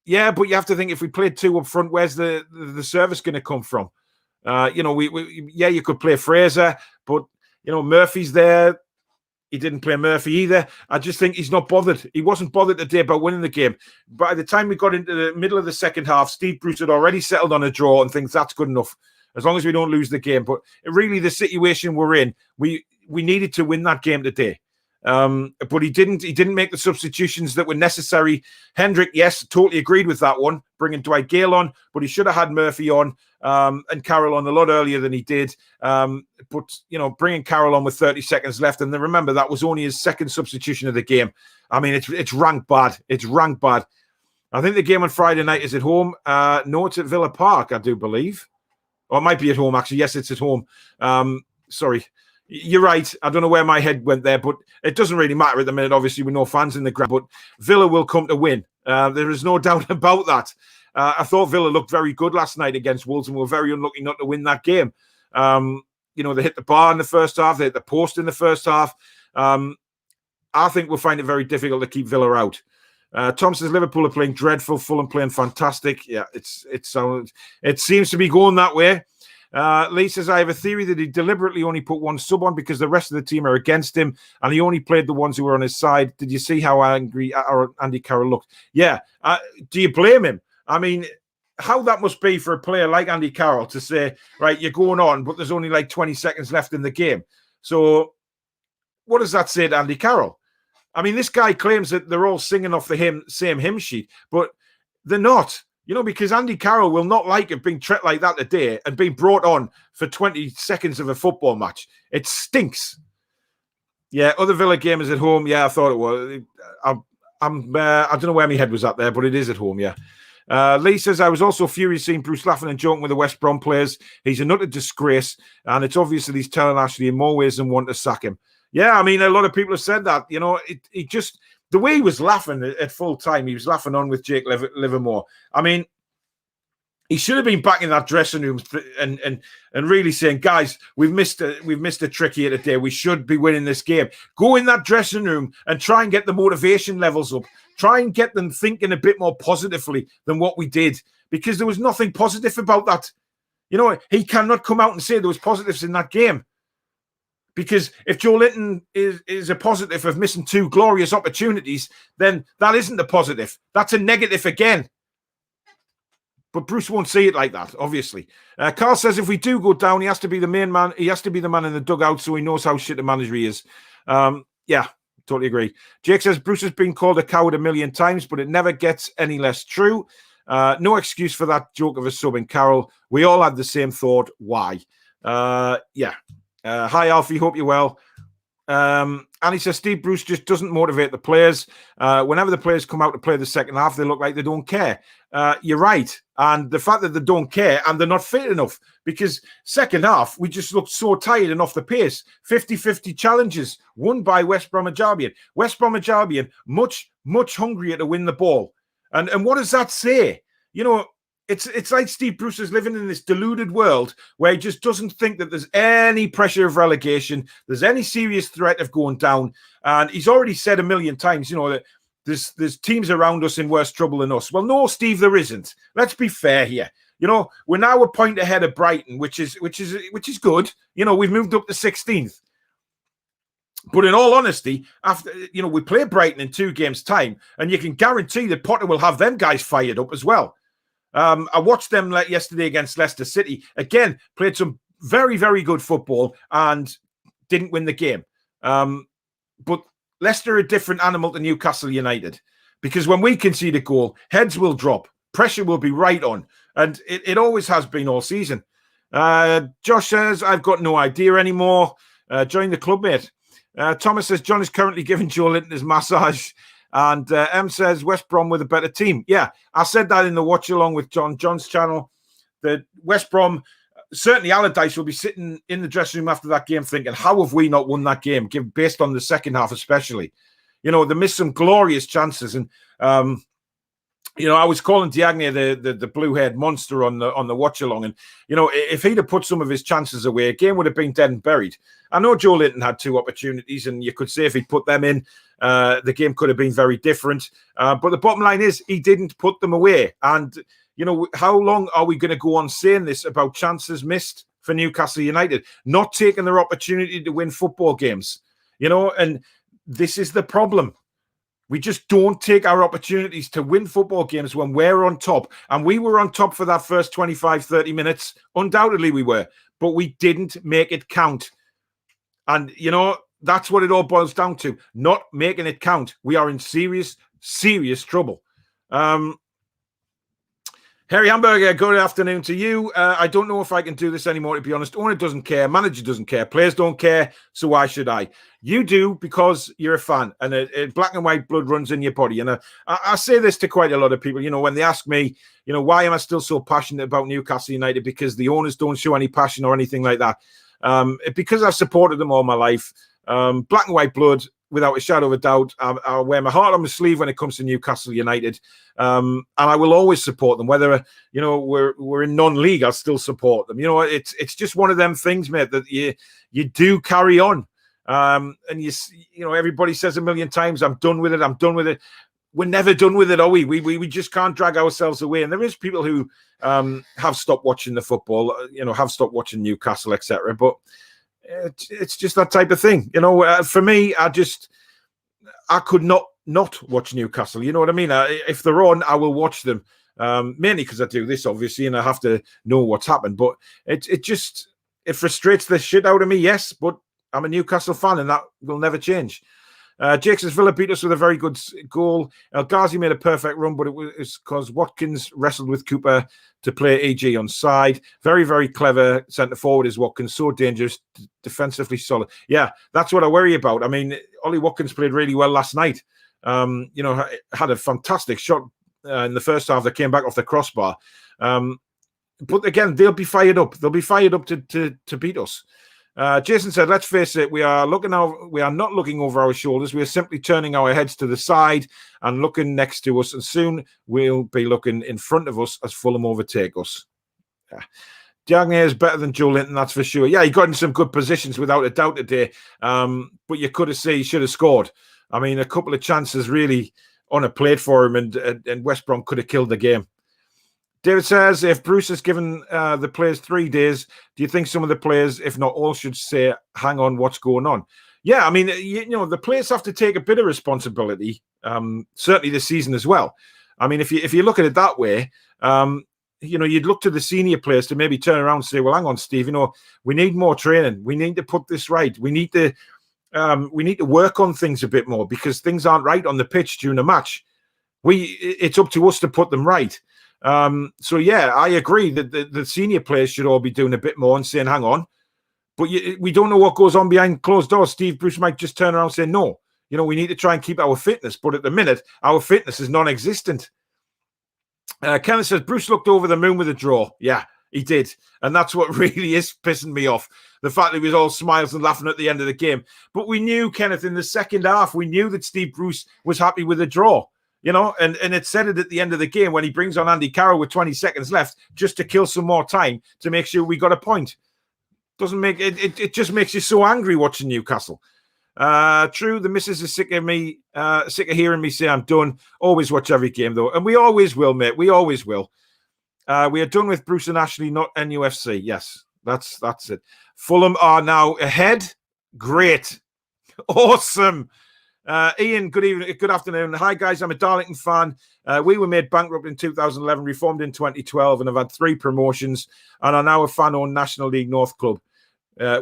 Yeah, but you have to think if we played 2 up front, where's the service going to come from? You could play Fraser, but Murphy's there. He didn't play Murphy either. I just think he's not bothered. He wasn't bothered today about winning the game. By the time we got into the middle of the second half, Steve Bruce had already settled on a draw and thinks that's good enough as long as we don't lose the game. But really, the situation we're in, we needed to win that game today. But he didn't make the substitutions that were necessary. Hendrick, yes, totally agreed with that one, bringing Dwight Gale on, but he should have had Murphy on and Carroll on a lot earlier than he did. But bringing Carroll on with 30 seconds left, and then remember that was only his second substitution of the game. I mean, it's ranked bad. It's ranked bad. I think the game on Friday night is at home. No, it's at Villa Park, I do believe. Or it might be at home, actually. Yes, it's at home. Sorry. You're right. I don't know where my head went there, but it doesn't really matter at the minute. Obviously, with no fans in the ground, but Villa will come to win. There is no doubt about that. I thought Villa looked very good last night against Wolves and were very unlucky not to win that game. They hit the bar in the first half. They hit the post in the first half. I think we'll find it very difficult to keep Villa out. Tom says Liverpool are playing dreadful. Fulham playing fantastic. Yeah, it seems to be going that way. Lee says, I have a theory that he deliberately only put one sub on because the rest of the team are against him and he only played the ones who were on his side. Did you see how angry Andy Carroll looked? Yeah. Do you blame him? I mean, how that must be for a player like Andy Carroll to say, right, you're going on, but there's only like 20 seconds left in the game. So what does that say to Andy Carroll? I mean, this guy claims that they're all singing off the same hymn sheet, but they're not. Because Andy Carroll will not like it being treated like that today and being brought on for 20 seconds of a football match. It stinks. Yeah, other Villa game is at home. Yeah, I thought it was. I don't know where my head was at there, but it is at home, yeah. Lee says, I was also furious seeing Bruce laughing and joking with the West Brom players. He's a utter disgrace, and it's obvious that he's telling Ashley in more ways than one to sack him. Yeah, I mean, a lot of people have said that. It just... The way he was laughing at full time, he was laughing on with Jake Livermore. I mean, he should have been back in that dressing room and really saying, guys, we've missed a trick here today. We should be winning this game. Go in that dressing room and try and get the motivation levels up. Try and get them thinking a bit more positively than what we did, because there was nothing positive about that. He cannot come out and say there was positives in that game. Because if Joe Linton is a positive of missing 2 glorious opportunities, then that isn't a positive. That's a negative again. But Bruce won't see it like that, obviously. Carl says if we do go down, he has to be the main man. He has to be the man in the dugout so he knows how shit a manager he is. Yeah, totally agree. Jake says Bruce has been called a coward a million times, but it never gets any less true. No excuse for that joke of a sub in Carroll. We all had the same thought. Why? Yeah. Hi, Alfie. Hope you're well. And he says Steve Bruce just doesn't motivate the players. Whenever the players come out to play the second half, they look like they don't care. You're right. And the fact that they don't care and they're not fit enough, because second half, we just looked so tired and off the pace. 50-50 challenges won by West Bromwich Albion. West Bromwich Albion, much, much hungrier to win the ball. And what does that say? You know, it's like Steve Bruce is living in this deluded world where he just doesn't think that there's any pressure of relegation, there's any serious threat of going down. And he's already said a million times, you know, that there's teams around us in worse trouble than us. Well, no, Steve, there isn't. Let's be fair here. You know, we're now a point ahead of Brighton, which is good. You know, we've moved up to 16th. But in all honesty, after we play Brighton in 2 games' time, and you can guarantee that Potter will have them guys fired up as well. I watched them yesterday against Leicester City. Again, played some very, very good football and didn't win the game. But Leicester are a different animal to Newcastle United, because when we concede a goal, heads will drop, pressure will be right on, and it always has been all season. Josh says, I've got no idea anymore. Join the club, mate. Thomas says, John is currently giving Joe Linton his massage. And M says, West Brom with a better team. Yeah, I said that in the watch along with John's channel, that West Brom, certainly Allardyce will be sitting in the dressing room after that game thinking, how have we not won that game, based on the second half especially. You know, they missed some glorious chances. And, I was calling Diagne the blue-haired monster on the watch along. And, if he'd have put some of his chances away, a game would have been dead and buried. I know Joe Linton had 2 opportunities, and you could say if he'd put them in, the game could have been very different. But the bottom line is he didn't put them away. And, how long are we going to go on saying this about chances missed for Newcastle United, not taking their opportunity to win football games? And this is the problem. We just don't take our opportunities to win football games when we're on top. And we were on top for that first 25, 30 minutes. Undoubtedly we were. But we didn't make it count. And, that's what it all boils down to. Not making it count. We are in serious, serious trouble. Harry Hamburger, good afternoon to you. I don't know if I can do this anymore, to be honest. Owner doesn't care. Manager doesn't care. Players don't care. So why should I? You do, because you're a fan, and black and white blood runs in your body. And I say this to quite a lot of people, when they ask me, why am I still so passionate about Newcastle United? Because the owners don't show any passion or anything like that. Because I've supported them all my life. Black and white blood, without a shadow of a doubt. I wear my heart on my sleeve when it comes to Newcastle United. And I will always support them. Whether, we're in non-league, I'll still support them. It's just one of them things, mate, that you do carry on. And everybody says a million times, I'm done with it. I'm done with it. We're never done with it, are we? We just can't drag ourselves away. And there is people who have stopped watching the football, have stopped watching Newcastle, etc. But it's just that type of thing. For me, I could not watch Newcastle. You know what I mean? If they're on, I will watch them. Mainly because I do this, obviously, and I have to know what's happened. But it frustrates the shit out of me, yes, but I'm a Newcastle fan, and that will never change. Jake says Villa beat us with a very good goal. El Ghazi made a perfect run, but it was because Watkins wrestled with Cooper to play EG on side. Very, very clever centre forward is Watkins. So dangerous, defensively solid. Yeah, that's what I worry about. I mean, Ollie Watkins played really well last night. Had a fantastic shot in the first half that came back off the crossbar. But again, they'll be fired up. They'll be fired up to beat us. Jason said, let's face it, we are not looking over our shoulders. We are simply turning our heads to the side and looking next to us, and soon we'll be looking in front of us as Fulham overtake us. Diagne is better than Joe Linton, that's for sure. Yeah, he got in some good positions without a doubt today, but you could have said he should have scored. I mean, a couple of chances really on a plate for him, and West Brom could have killed the game. David says, if Bruce has given the players 3 days, do you think some of the players, if not all, should say, hang on, what's going on? Yeah, I mean, the players have to take a bit of responsibility, certainly this season as well. I mean, if you look at it that way, you'd look to the senior players to maybe turn around and say, well, hang on, Steve, we need more training. We need to put this right. We need to work on things a bit more, because things aren't right on the pitch during a match. It's up to us to put them right. So yeah, I agree that the senior players should all be doing a bit more and saying, hang on, But we don't know what goes on behind closed doors. Steve Bruce might just turn around and say, no, we need to try and keep our fitness. But at the minute, our fitness is non-existent. Kenneth says, Bruce looked over the moon with a draw. Yeah, he did. And that's what really is pissing me off. The fact that he was all smiles and laughing at the end of the game. But we knew, Kenneth, in the second half, we knew that Steve Bruce was happy with a draw. And it said it at the end of the game when he brings on Andy Carroll with 20 seconds left just to kill some more time to make sure we got a point. Doesn't make it just makes you so angry watching Newcastle. True, the missus is sick of me, sick of hearing me say I'm done. Always watch every game though, and we always will, mate. We always will. We are done with Bruce and Ashley, not NUFC. Yes, that's it. Fulham are now ahead. Great, awesome. Ian, good evening, good afternoon. Hi guys, I'm a Darlington fan. We were made bankrupt in 2011, reformed in 2012, and have had 3 promotions, and are now a fan-owned National League North club.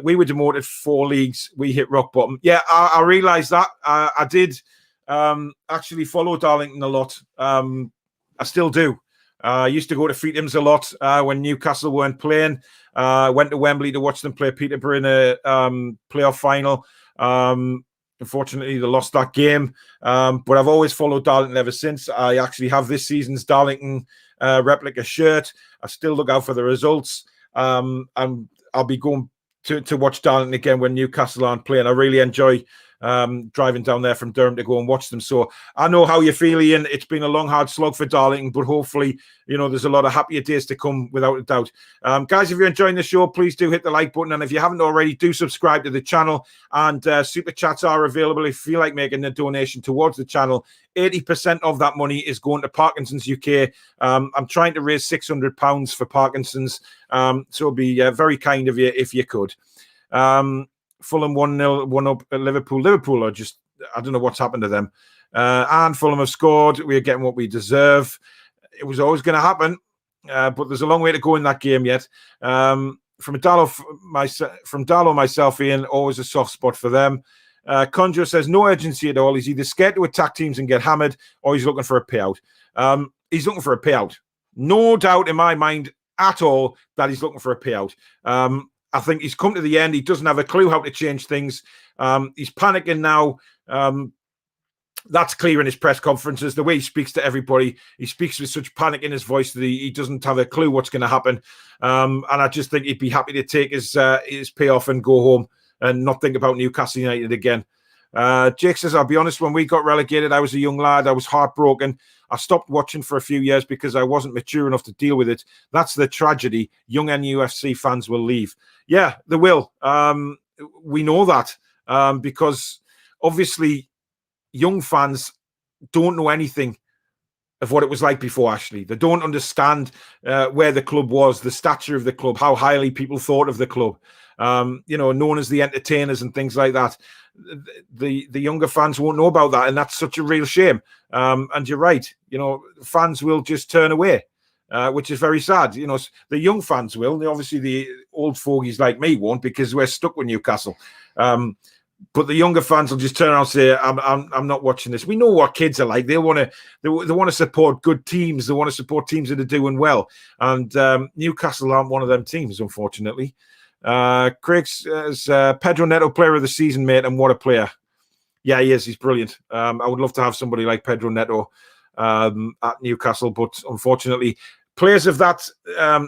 We were demoted 4 leagues. We hit rock bottom. Yeah, I realised that. I did actually follow Darlington a lot. I still do. I used to go to Freedoms a lot when Newcastle weren't playing. Went to Wembley to watch them play Peterborough in a playoff final. Unfortunately, they lost that game. But I've always followed Darlington ever since. I actually have this season's Darlington replica shirt. I still look out for the results. And I'll be going to watch Darlington again when Newcastle aren't playing. I really enjoy driving down there from Durham to go and watch them. So I know how you feel, Ian. It's been a long, hard slog for Darlington, but hopefully, there's a lot of happier days to come without a doubt. Guys, if you're enjoying the show, please do hit the like button. And if you haven't already, do subscribe to the channel. And super chats are available if you feel like making a donation towards the channel. 80% of that money is going to Parkinson's UK. I'm trying to raise £600 for Parkinson's. So it'd be very kind of you if you could. Fulham 1-0, 1-up at Liverpool. Liverpool are just, I don't know what's happened to them. And Fulham have scored. We're getting what we deserve. It was always going to happen, but there's a long way to go in that game yet. From Darlow myself, Ian, always a soft spot for them. Conjure says, no urgency at all. He's either scared to attack teams and get hammered, or he's looking for a payout. He's looking for a payout. No doubt in my mind at all that he's looking for a payout. I think he's come to the end. He doesn't have a clue how to change things. He's panicking now. That's clear in his press conferences. The way he speaks to everybody, he speaks with such panic in his voice that he doesn't have a clue what's going to happen. And I just think he'd be happy to take his payoff and go home and not think about Newcastle United again. Jake says, I'll be honest, when we got relegated, I was a young lad. I was heartbroken. I stopped watching for a few years because I wasn't mature enough to deal with it. That's the tragedy. Young NUFC fans will leave. Yeah, they will. We know that because obviously young fans don't know anything of what it was like before, Ashley. They don't understand where the club was, the stature of the club, how highly people thought of the club, known as the entertainers and things like that. The younger fans won't know about that, and that's such a real shame. And you're right, fans will just turn away, which is very sad. The young fans will. Obviously, the old fogies like me won't, because we're stuck with Newcastle. But the younger fans will just turn around and say, "I'm not watching this." We know what kids are like. They want to support good teams. They want to support teams that are doing well. And Newcastle aren't one of them teams, unfortunately. Craig says, Pedro Neto, player of the season, mate, and what a player. Yeah, he is. He's brilliant. I would love to have somebody like Pedro Neto at Newcastle, but unfortunately, players of that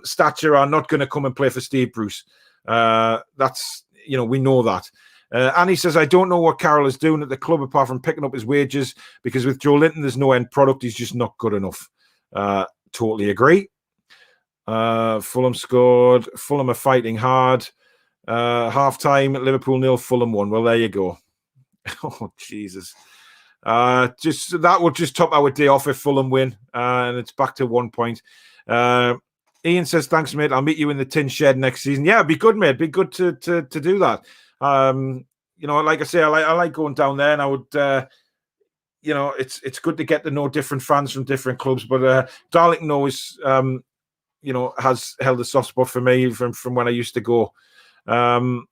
stature are not going to come and play for Steve Bruce. That's, we know that. Annie says, I don't know what Carroll is doing at the club apart from picking up his wages, because with Joe Linton, there's no end product. He's just not good enough. Totally agree. Fulham scored. Fulham are fighting hard. Half-time, Liverpool 0, Fulham 1. Well, there you go. Oh, Jesus. Just that would just top our day off if Fulham win. And it's back to 1 point. Ian says, thanks, mate. I'll meet you in the tin shed next season. Yeah, it'd be good, mate. It'd be good to do that. Like I say, I like going down there, and I would, it's good to get to know different fans from different clubs. But Darlington always, has held a soft spot for me from when I used to go. Fulham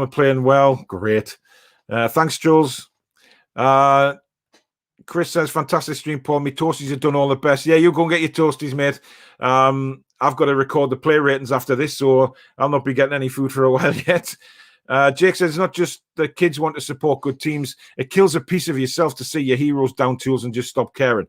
are playing well. Great. Thanks, Jules. Chris says, fantastic stream, Paul. Me toasties have done all the best. Yeah, you go and get your toasties, mate. I've got to record the play ratings after this, so I'll not be getting any food for a while yet. Jake says, it's not just the kids want to support good teams. It kills a piece of yourself to see your heroes down tools and just stop caring.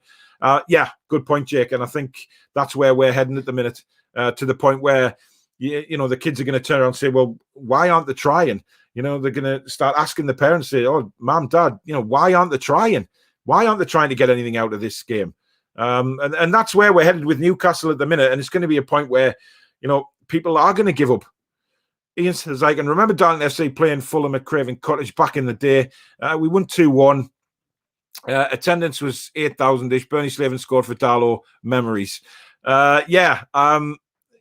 Yeah, good point, Jake. And I think that's where we're heading at the minute, to the point where, you know, the kids are going to turn around and say, well, why aren't they trying? You know, they're going to start asking the parents, say, oh, mom, dad, you know, why aren't they trying? Why aren't they trying to get anything out of this game? And that's where we're headed with Newcastle at the minute. And it's going to be a point where, you know, people are going to give up. Ian says, I can remember Darlington FC playing Fulham at Craven Cottage back in the day. We won 2-1. Attendance was 8,000-ish. Bernie Slaven scored for Darlow. Memories.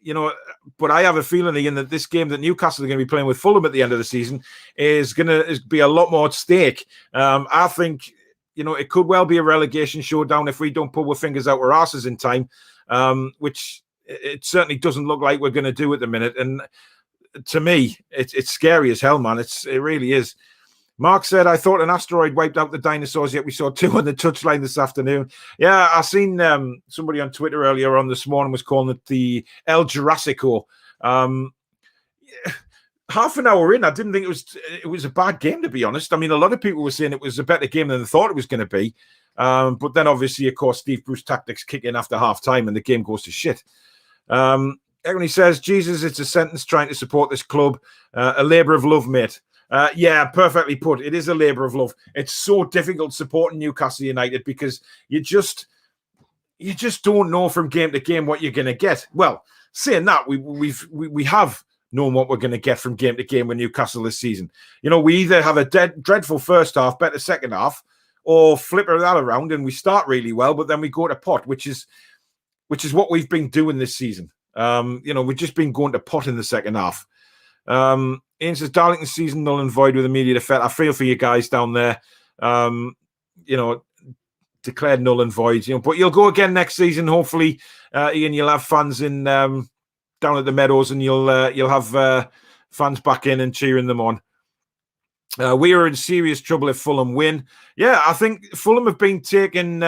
You know, but I have a feeling, Ian, that this game that Newcastle are going to be playing with Fulham at the end of the season is going to be a lot more at stake. I think, you know, it could well be a relegation showdown if we don't pull our fingers out our asses in time, which it certainly doesn't look like we're going to do at the minute. And to me, it's scary as hell, man. It really is. Mark said, I thought an asteroid wiped out the dinosaurs, yet we saw 2 on the touchline this afternoon. Yeah, I seen somebody on Twitter earlier on this morning was calling it the El Jurassico. Half an hour in, I didn't think it was a bad game, to be honest. I mean, a lot of people were saying it was a better game than they thought it was going to be. But then, obviously, of course, Steve Bruce tactics kick in after half time and the game goes to shit. Everyone says, Jesus, it's a sentence trying to support this club. A labour of love, mate. Yeah, perfectly put. It is a labour of love. It's so difficult supporting Newcastle United because you just don't know from game to game what you're going to get. Well, saying that, we have known what we're going to get from game to game with Newcastle this season. You know, we either have a dreadful first half, better second half, or flip that around and we start really well, but then we go to pot, which is what we've been doing this season. You know, we've just been going to pot in the second half. Ian says, Darlington season null and void with immediate effect. I feel for you guys down there. You know, declared null and void. You know, but you'll go again next season. Hopefully, Ian, you'll have fans in down at the Meadows, and you'll have fans back in and cheering them on. We are in serious trouble if Fulham win. Yeah, I think Fulham have been taken.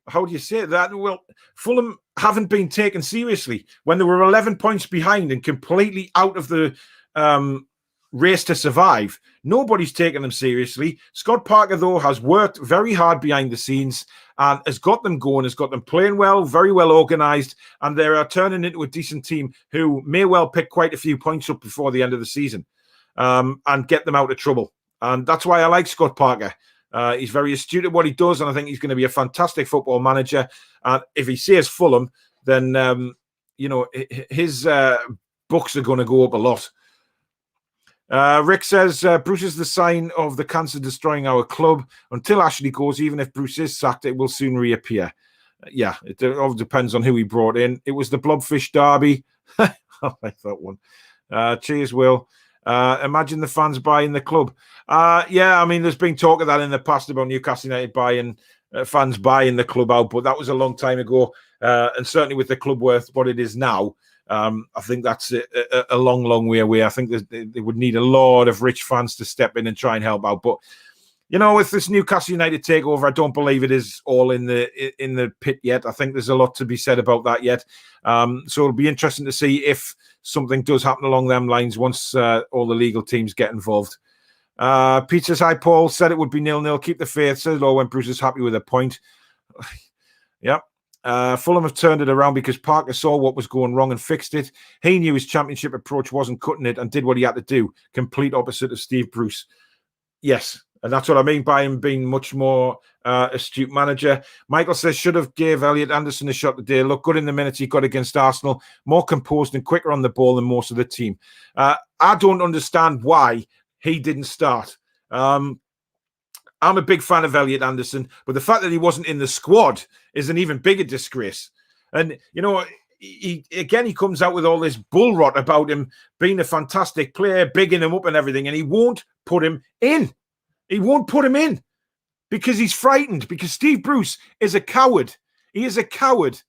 How do you say that? Well, Fulham haven't been taken seriously when they were 11 points behind and completely out of the race to survive. Nobody's taken them seriously. Scott Parker, though, has worked very hard behind the scenes and has got them going, has got them playing well, very well organised, and they are turning into a decent team who may well pick quite a few points up before the end of the season and get them out of trouble. And that's why I like Scott Parker. He's very astute at what he does, and I think he's going to be a fantastic football manager. And if he says Fulham, then, you know, his books are going to go up a lot. Rick says, Bruce is the sign of the cancer destroying our club. Until Ashley goes, even if Bruce is sacked, it will soon reappear. Yeah, it all depends on who he brought in. It was the Blobfish Derby. I like that one. Cheers, Will. Imagine the fans buying the club. Yeah, I mean, there's been talk of that in the past about Newcastle United buying fans buying the club out, but that was a long time ago. And certainly with the club worth what it is now, I think that's a long, long way away. I think they would need a lot of rich fans to step in and try and help out. But you know, with this Newcastle United takeover, I don't believe it is all in the pit yet. I think there's a lot to be said about that yet. So it'll be interesting to see if something does happen along them lines once all the legal teams get involved. Pete says, hi, Paul. Said it would be 0-0. Keep the faith. Said it all when Bruce is happy with a point. Yep. Fulham have turned it around because Parker saw what was going wrong and fixed it. He knew his championship approach wasn't cutting it and did what he had to do. Complete opposite of Steve Bruce. Yes. And that's what I mean by him being much more astute manager. Michael says, should have gave Elliot Anderson a shot today. Looked good in the minutes he got against Arsenal. More composed and quicker on the ball than most of the team. I don't understand why he didn't start. I'm a big fan of Elliot Anderson, but the fact that he wasn't in the squad is an even bigger disgrace. And, you know, he comes out with all this bull rot about him being a fantastic player, bigging him up and everything, and he won't put him in. He won't put him in because he's frightened, because Steve Bruce is a coward. He is a coward,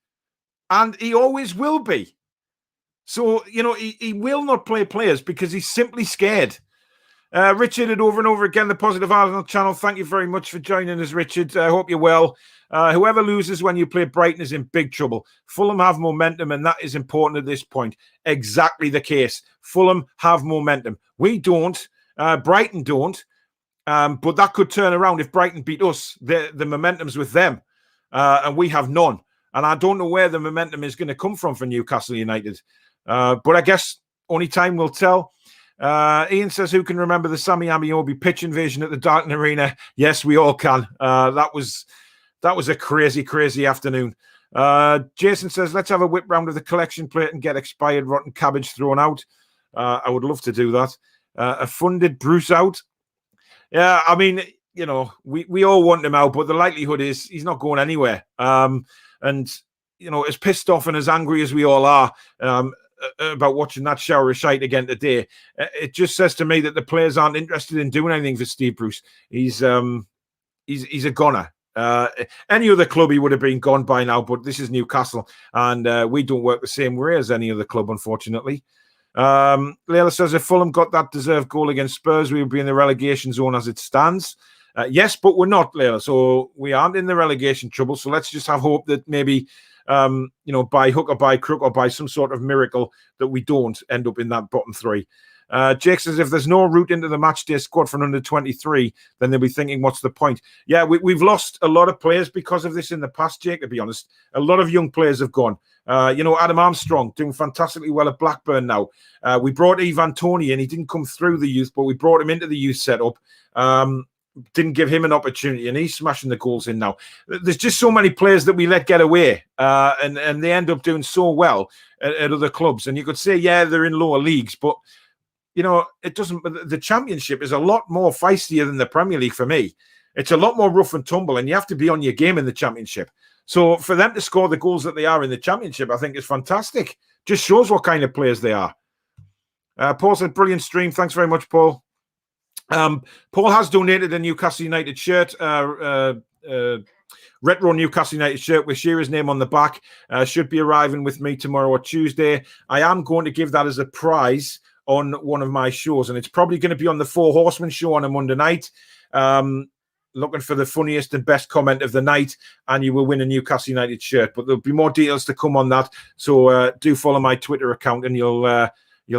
and he always will be. So, you know, he will not play players because he's simply scared. Richard, and over again, the Positive Arsenal channel. Thank you very much for joining us, Richard. I hope you're well. Whoever loses when you play Brighton is in big trouble. Fulham have momentum, and that is important at this point. Exactly the case. Fulham have momentum. We don't. Brighton don't. But that could turn around if Brighton beat us. The momentum's with them, and we have none. And I don't know where the momentum is going to come from for Newcastle United. But I guess only time will tell. Ian says, who can remember the Sammy Amiobi pitch invasion at the Darton Arena? Yes, we all can. That was a crazy afternoon. Jason says, let's have a whip round of the collection plate and get expired rotten cabbage thrown out. I would love to do that. A funded Bruce out. Yeah, I mean, we all want him out, but the likelihood is he's not going anywhere. And, as pissed off and as angry as we all are about watching that shower of shite again today, it just says to me that the players aren't interested in doing anything for Steve Bruce. He's a goner. Any other club, he would have been gone by now, but this is Newcastle, and we don't work the same way as any other club, unfortunately. Layla says, if Fulham got that deserved goal against Spurs, we would be in the relegation zone as it stands. Yes, but we're not, Layla. So we aren't in the relegation trouble. So let's just have hope that maybe, by hook or by crook or by some sort of miracle that we don't end up in that bottom three. Jake says, if there's no route into the matchday squad for under 23, then they'll be thinking, what's the point? Yeah, we've lost a lot of players because of this in the past, Jake, to be honest. A lot of young players have gone. Adam Armstrong doing fantastically well at Blackburn now. We brought Ivan Toney in. He didn't come through the youth, but we brought him into the youth setup. Didn't give him an opportunity, and he's smashing the goals in now. There's just so many players that we let get away, and they end up doing so well at other clubs. And you could say, yeah, they're in lower leagues, but it doesn't. The Championship is a lot more feistier than the Premier League for me. It's a lot more rough and tumble, and you have to be on your game in the Championship. So for them to score the goals that they are in the Championship, I think is fantastic. Just shows what kind of players they are. Paul said, brilliant stream. Thanks very much, Paul. Paul has donated a Newcastle United shirt, retro Newcastle United shirt with Shearer's name on the back. Should be arriving with me tomorrow or Tuesday. I am going to give that as a prize on one of my shows, and it's probably going to be on the Four Horsemen show on a Monday night. Looking for the funniest and best comment of the night, and you will win a Newcastle United shirt. But there'll be more details to come on that. So do follow my Twitter account, and you'll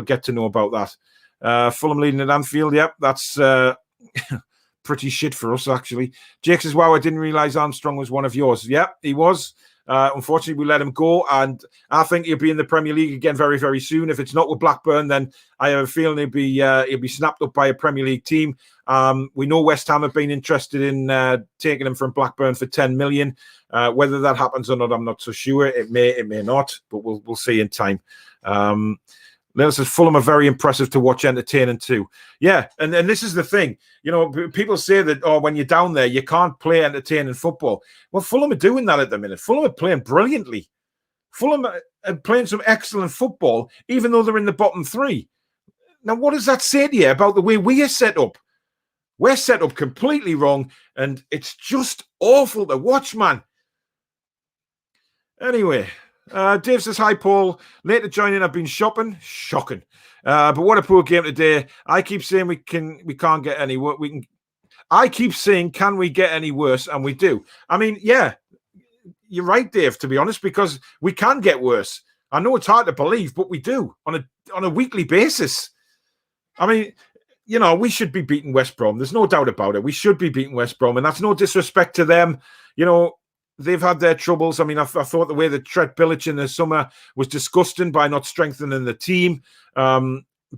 get to know about that. Fulham leading at Anfield. Yep, that's pretty shit for us, actually. Jake says, wow, I didn't realise Armstrong was one of yours. Yep, he was. Unfortunately, we let him go, and I think he'll be in the Premier League again very, very soon. If it's not with Blackburn, then I have a feeling he'll be snapped up by a Premier League team. We know West Ham have been interested in taking him from Blackburn for 10 million. Whether that happens or not, I'm not so sure. It may not, but we'll see in time. Lil says, Fulham are very impressive to watch, entertaining too. Yeah, and this is the thing. People say that, when you're down there, you can't play entertaining football. Well, Fulham are doing that at the minute. Fulham are playing brilliantly. Fulham are playing some excellent football, even though they're in the bottom three. Now, what does that say to you about the way we are set up? We're set up completely wrong, and it's just awful to watch, man. Anyway, Dave says, hi, Paul. Late to join in. I've been shopping. Shocking. But what a poor game today. I keep saying we can't get any worse. I keep saying, can we get any worse? And we do. I mean, yeah, you're right, Dave, to be honest, because we can get worse. I know it's hard to believe, but we do on a weekly basis. I mean, we should be beating West Brom. There's no doubt about it. We should be beating West Brom, and that's no disrespect to them. They've had their troubles. I mean, I thought the way that Trent Bilic in the summer was disgusting by not strengthening the team.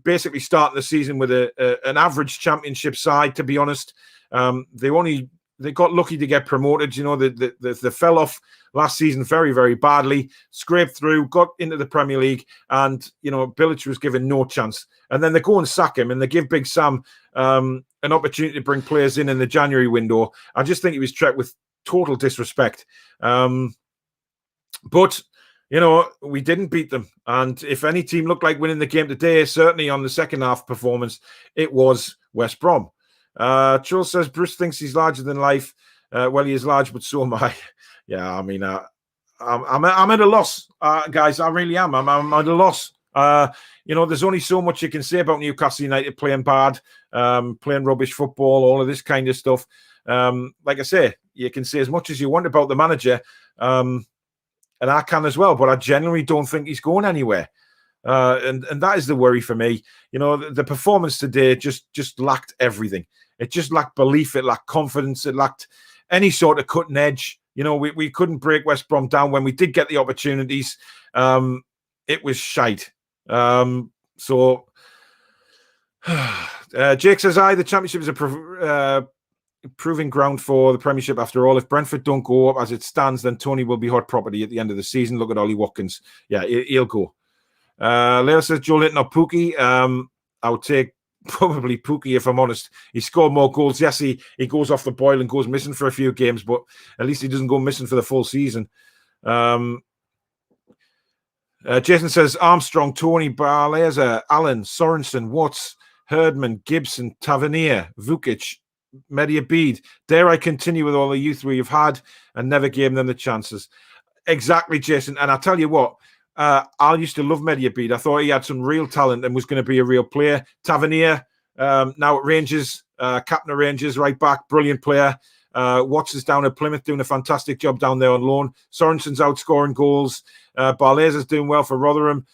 Basically starting the season with an average Championship side, to be honest. They got lucky to get promoted. They fell off last season very, very badly, scraped through, got into the Premier League, and, Bilic was given no chance. And then they go and sack him, and they give Big Sam an opportunity to bring players in the January window. I just think he was treated with total disrespect. But, we didn't beat them. And if any team looked like winning the game today, certainly on the second half performance, it was West Brom. Charles says, Bruce thinks he's larger than life. Well, he is large, but so am I. Yeah, I mean, I'm at a loss, guys. I really am. I'm at a loss. There's only so much you can say about Newcastle United playing bad, playing rubbish football, all of this kind of stuff. Like I say, you can say as much as you want about the manager, and I can as well, but I genuinely don't think he's going anywhere. And that is the worry for me. The performance today just lacked everything. It just lacked belief. It lacked confidence. It lacked any sort of cutting edge. We couldn't break West Brom down when we did get the opportunities. It was shite. So Jake says, the Championship is a proving ground for the Premiership after all. If Brentford don't go up as it stands, then Tony will be hot property at the end of the season. Look at Ollie Watkins. Yeah, he'll go. Leo says, Joe Linton or Pookie. I would take probably Pookie, if I'm honest. He scored more goals. Yes, he goes off the boil and goes missing for a few games, but at least he doesn't go missing for the full season. Jason says, Armstrong, Tony, Barleza, Allen, Sorensen, Watts, Herdman, Gibson, Tavernier, Vukic, Mediabid. Dare I continue with all the youth we've had and never gave them the chances? Exactly, Jason. And I'll tell you what, I used to love Mediabid. I thought he had some real talent and was going to be a real player. Tavernier, now at Rangers, captain of Rangers, right back, brilliant player. Watts is down at Plymouth doing a fantastic job down there on loan. Sorensen's outscoring goals. Barleza's doing well for Rotherham.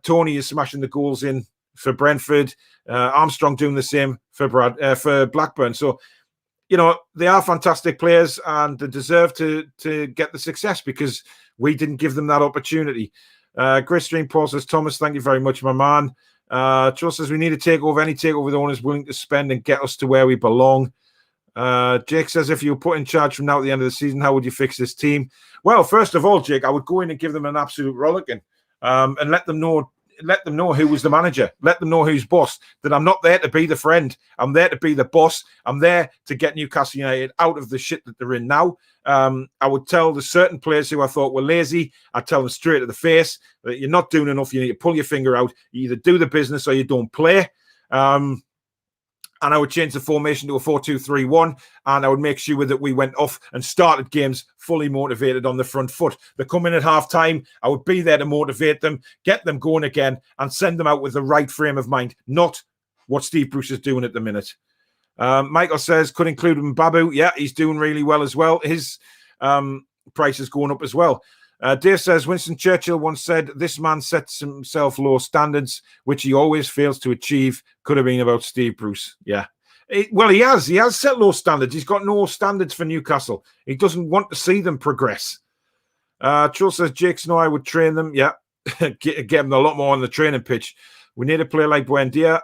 Tony is smashing the goals in for Brentford. Armstrong doing the same for Blackburn. So, they are fantastic players and they deserve to get the success because we didn't give them that opportunity. Great stream, Paul says, Thomas, thank you very much, my man. Joe says, we need a takeover. Any takeover the owner's willing to spend and get us to where we belong. Jake says, if you were put in charge from now at the end of the season, how would you fix this team? Well, first of all, Jake, I would go in and give them an absolute rollicking and let them know who was the manager. Let them know who's boss. That I'm not there to be the friend. I'm there to be the boss. I'm there to get Newcastle United out of the shit that they're in now. I would tell the certain players who I thought were lazy, I'd tell them straight to the face that you're not doing enough. You need to pull your finger out. You either do the business or you don't play. And I would change the formation to a 4-2-3-1, and I would make sure that we went off and started games fully motivated on the front foot. They come in at half-time, I would be there to motivate them, get them going again, and send them out with the right frame of mind, not what Steve Bruce is doing at the minute. Michael says, could include Babu. Yeah, he's doing really well as well. His price is going up as well. Dave says, Winston Churchill once said, this man sets himself low standards, which he always fails to achieve. Could have been about Steve Bruce. Yeah. He has set low standards. He's got no standards for Newcastle. He doesn't want to see them progress. Joe says, Jake Snow, I would train them. Yeah. get them a lot more on the training pitch. We need a player like Buendia.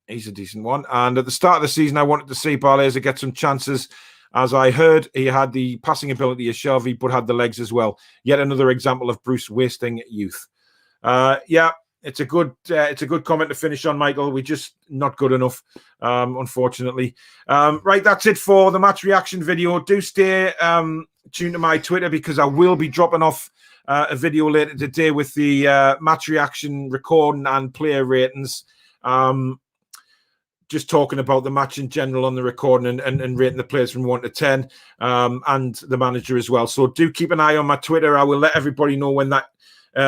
He's a decent one. And at the start of the season, I wanted to see Barleza get some chances. As I heard, he had the passing ability of Shelby, but had the legs as well. Yet another example of Bruce wasting youth. Yeah, it's a good comment to finish on, Michael. We're just not good enough, unfortunately. Right, that's it for the match reaction video. Do stay tuned to my Twitter because I will be dropping off a video later today with the match reaction recording and player ratings. Just talking about the match in general on the recording and rating the players from 1 to 10 and the manager as well. So do keep an eye on my Twitter. I will let everybody know when that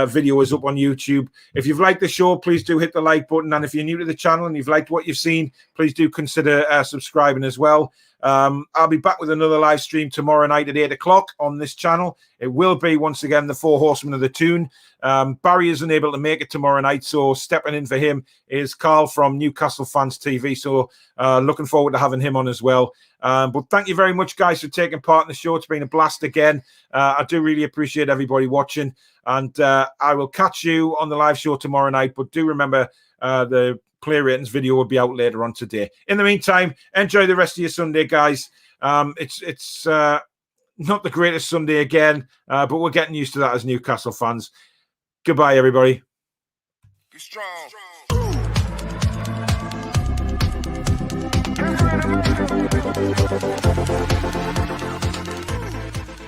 video is up on YouTube. If you've liked the show, please do hit the like button. And if you're new to the channel and you've liked what you've seen, please do consider subscribing as well. I'll be back with another live stream tomorrow night at 8 o'clock on this channel. It will be, once again, the Four Horsemen of the Toon. Barry isn't able to make it tomorrow night, so stepping in for him is Carl from Newcastle Fans TV. So looking forward to having him on as well. But thank you very much, guys, for taking part in the show. It's been a blast again. I do really appreciate everybody watching. And I will catch you on the live show tomorrow night. But do remember the player ratings video will be out later on today. In the meantime, enjoy the rest of your Sunday, guys. It's not the greatest Sunday again, but we're getting used to that as Newcastle fans. Goodbye, everybody. Be strong.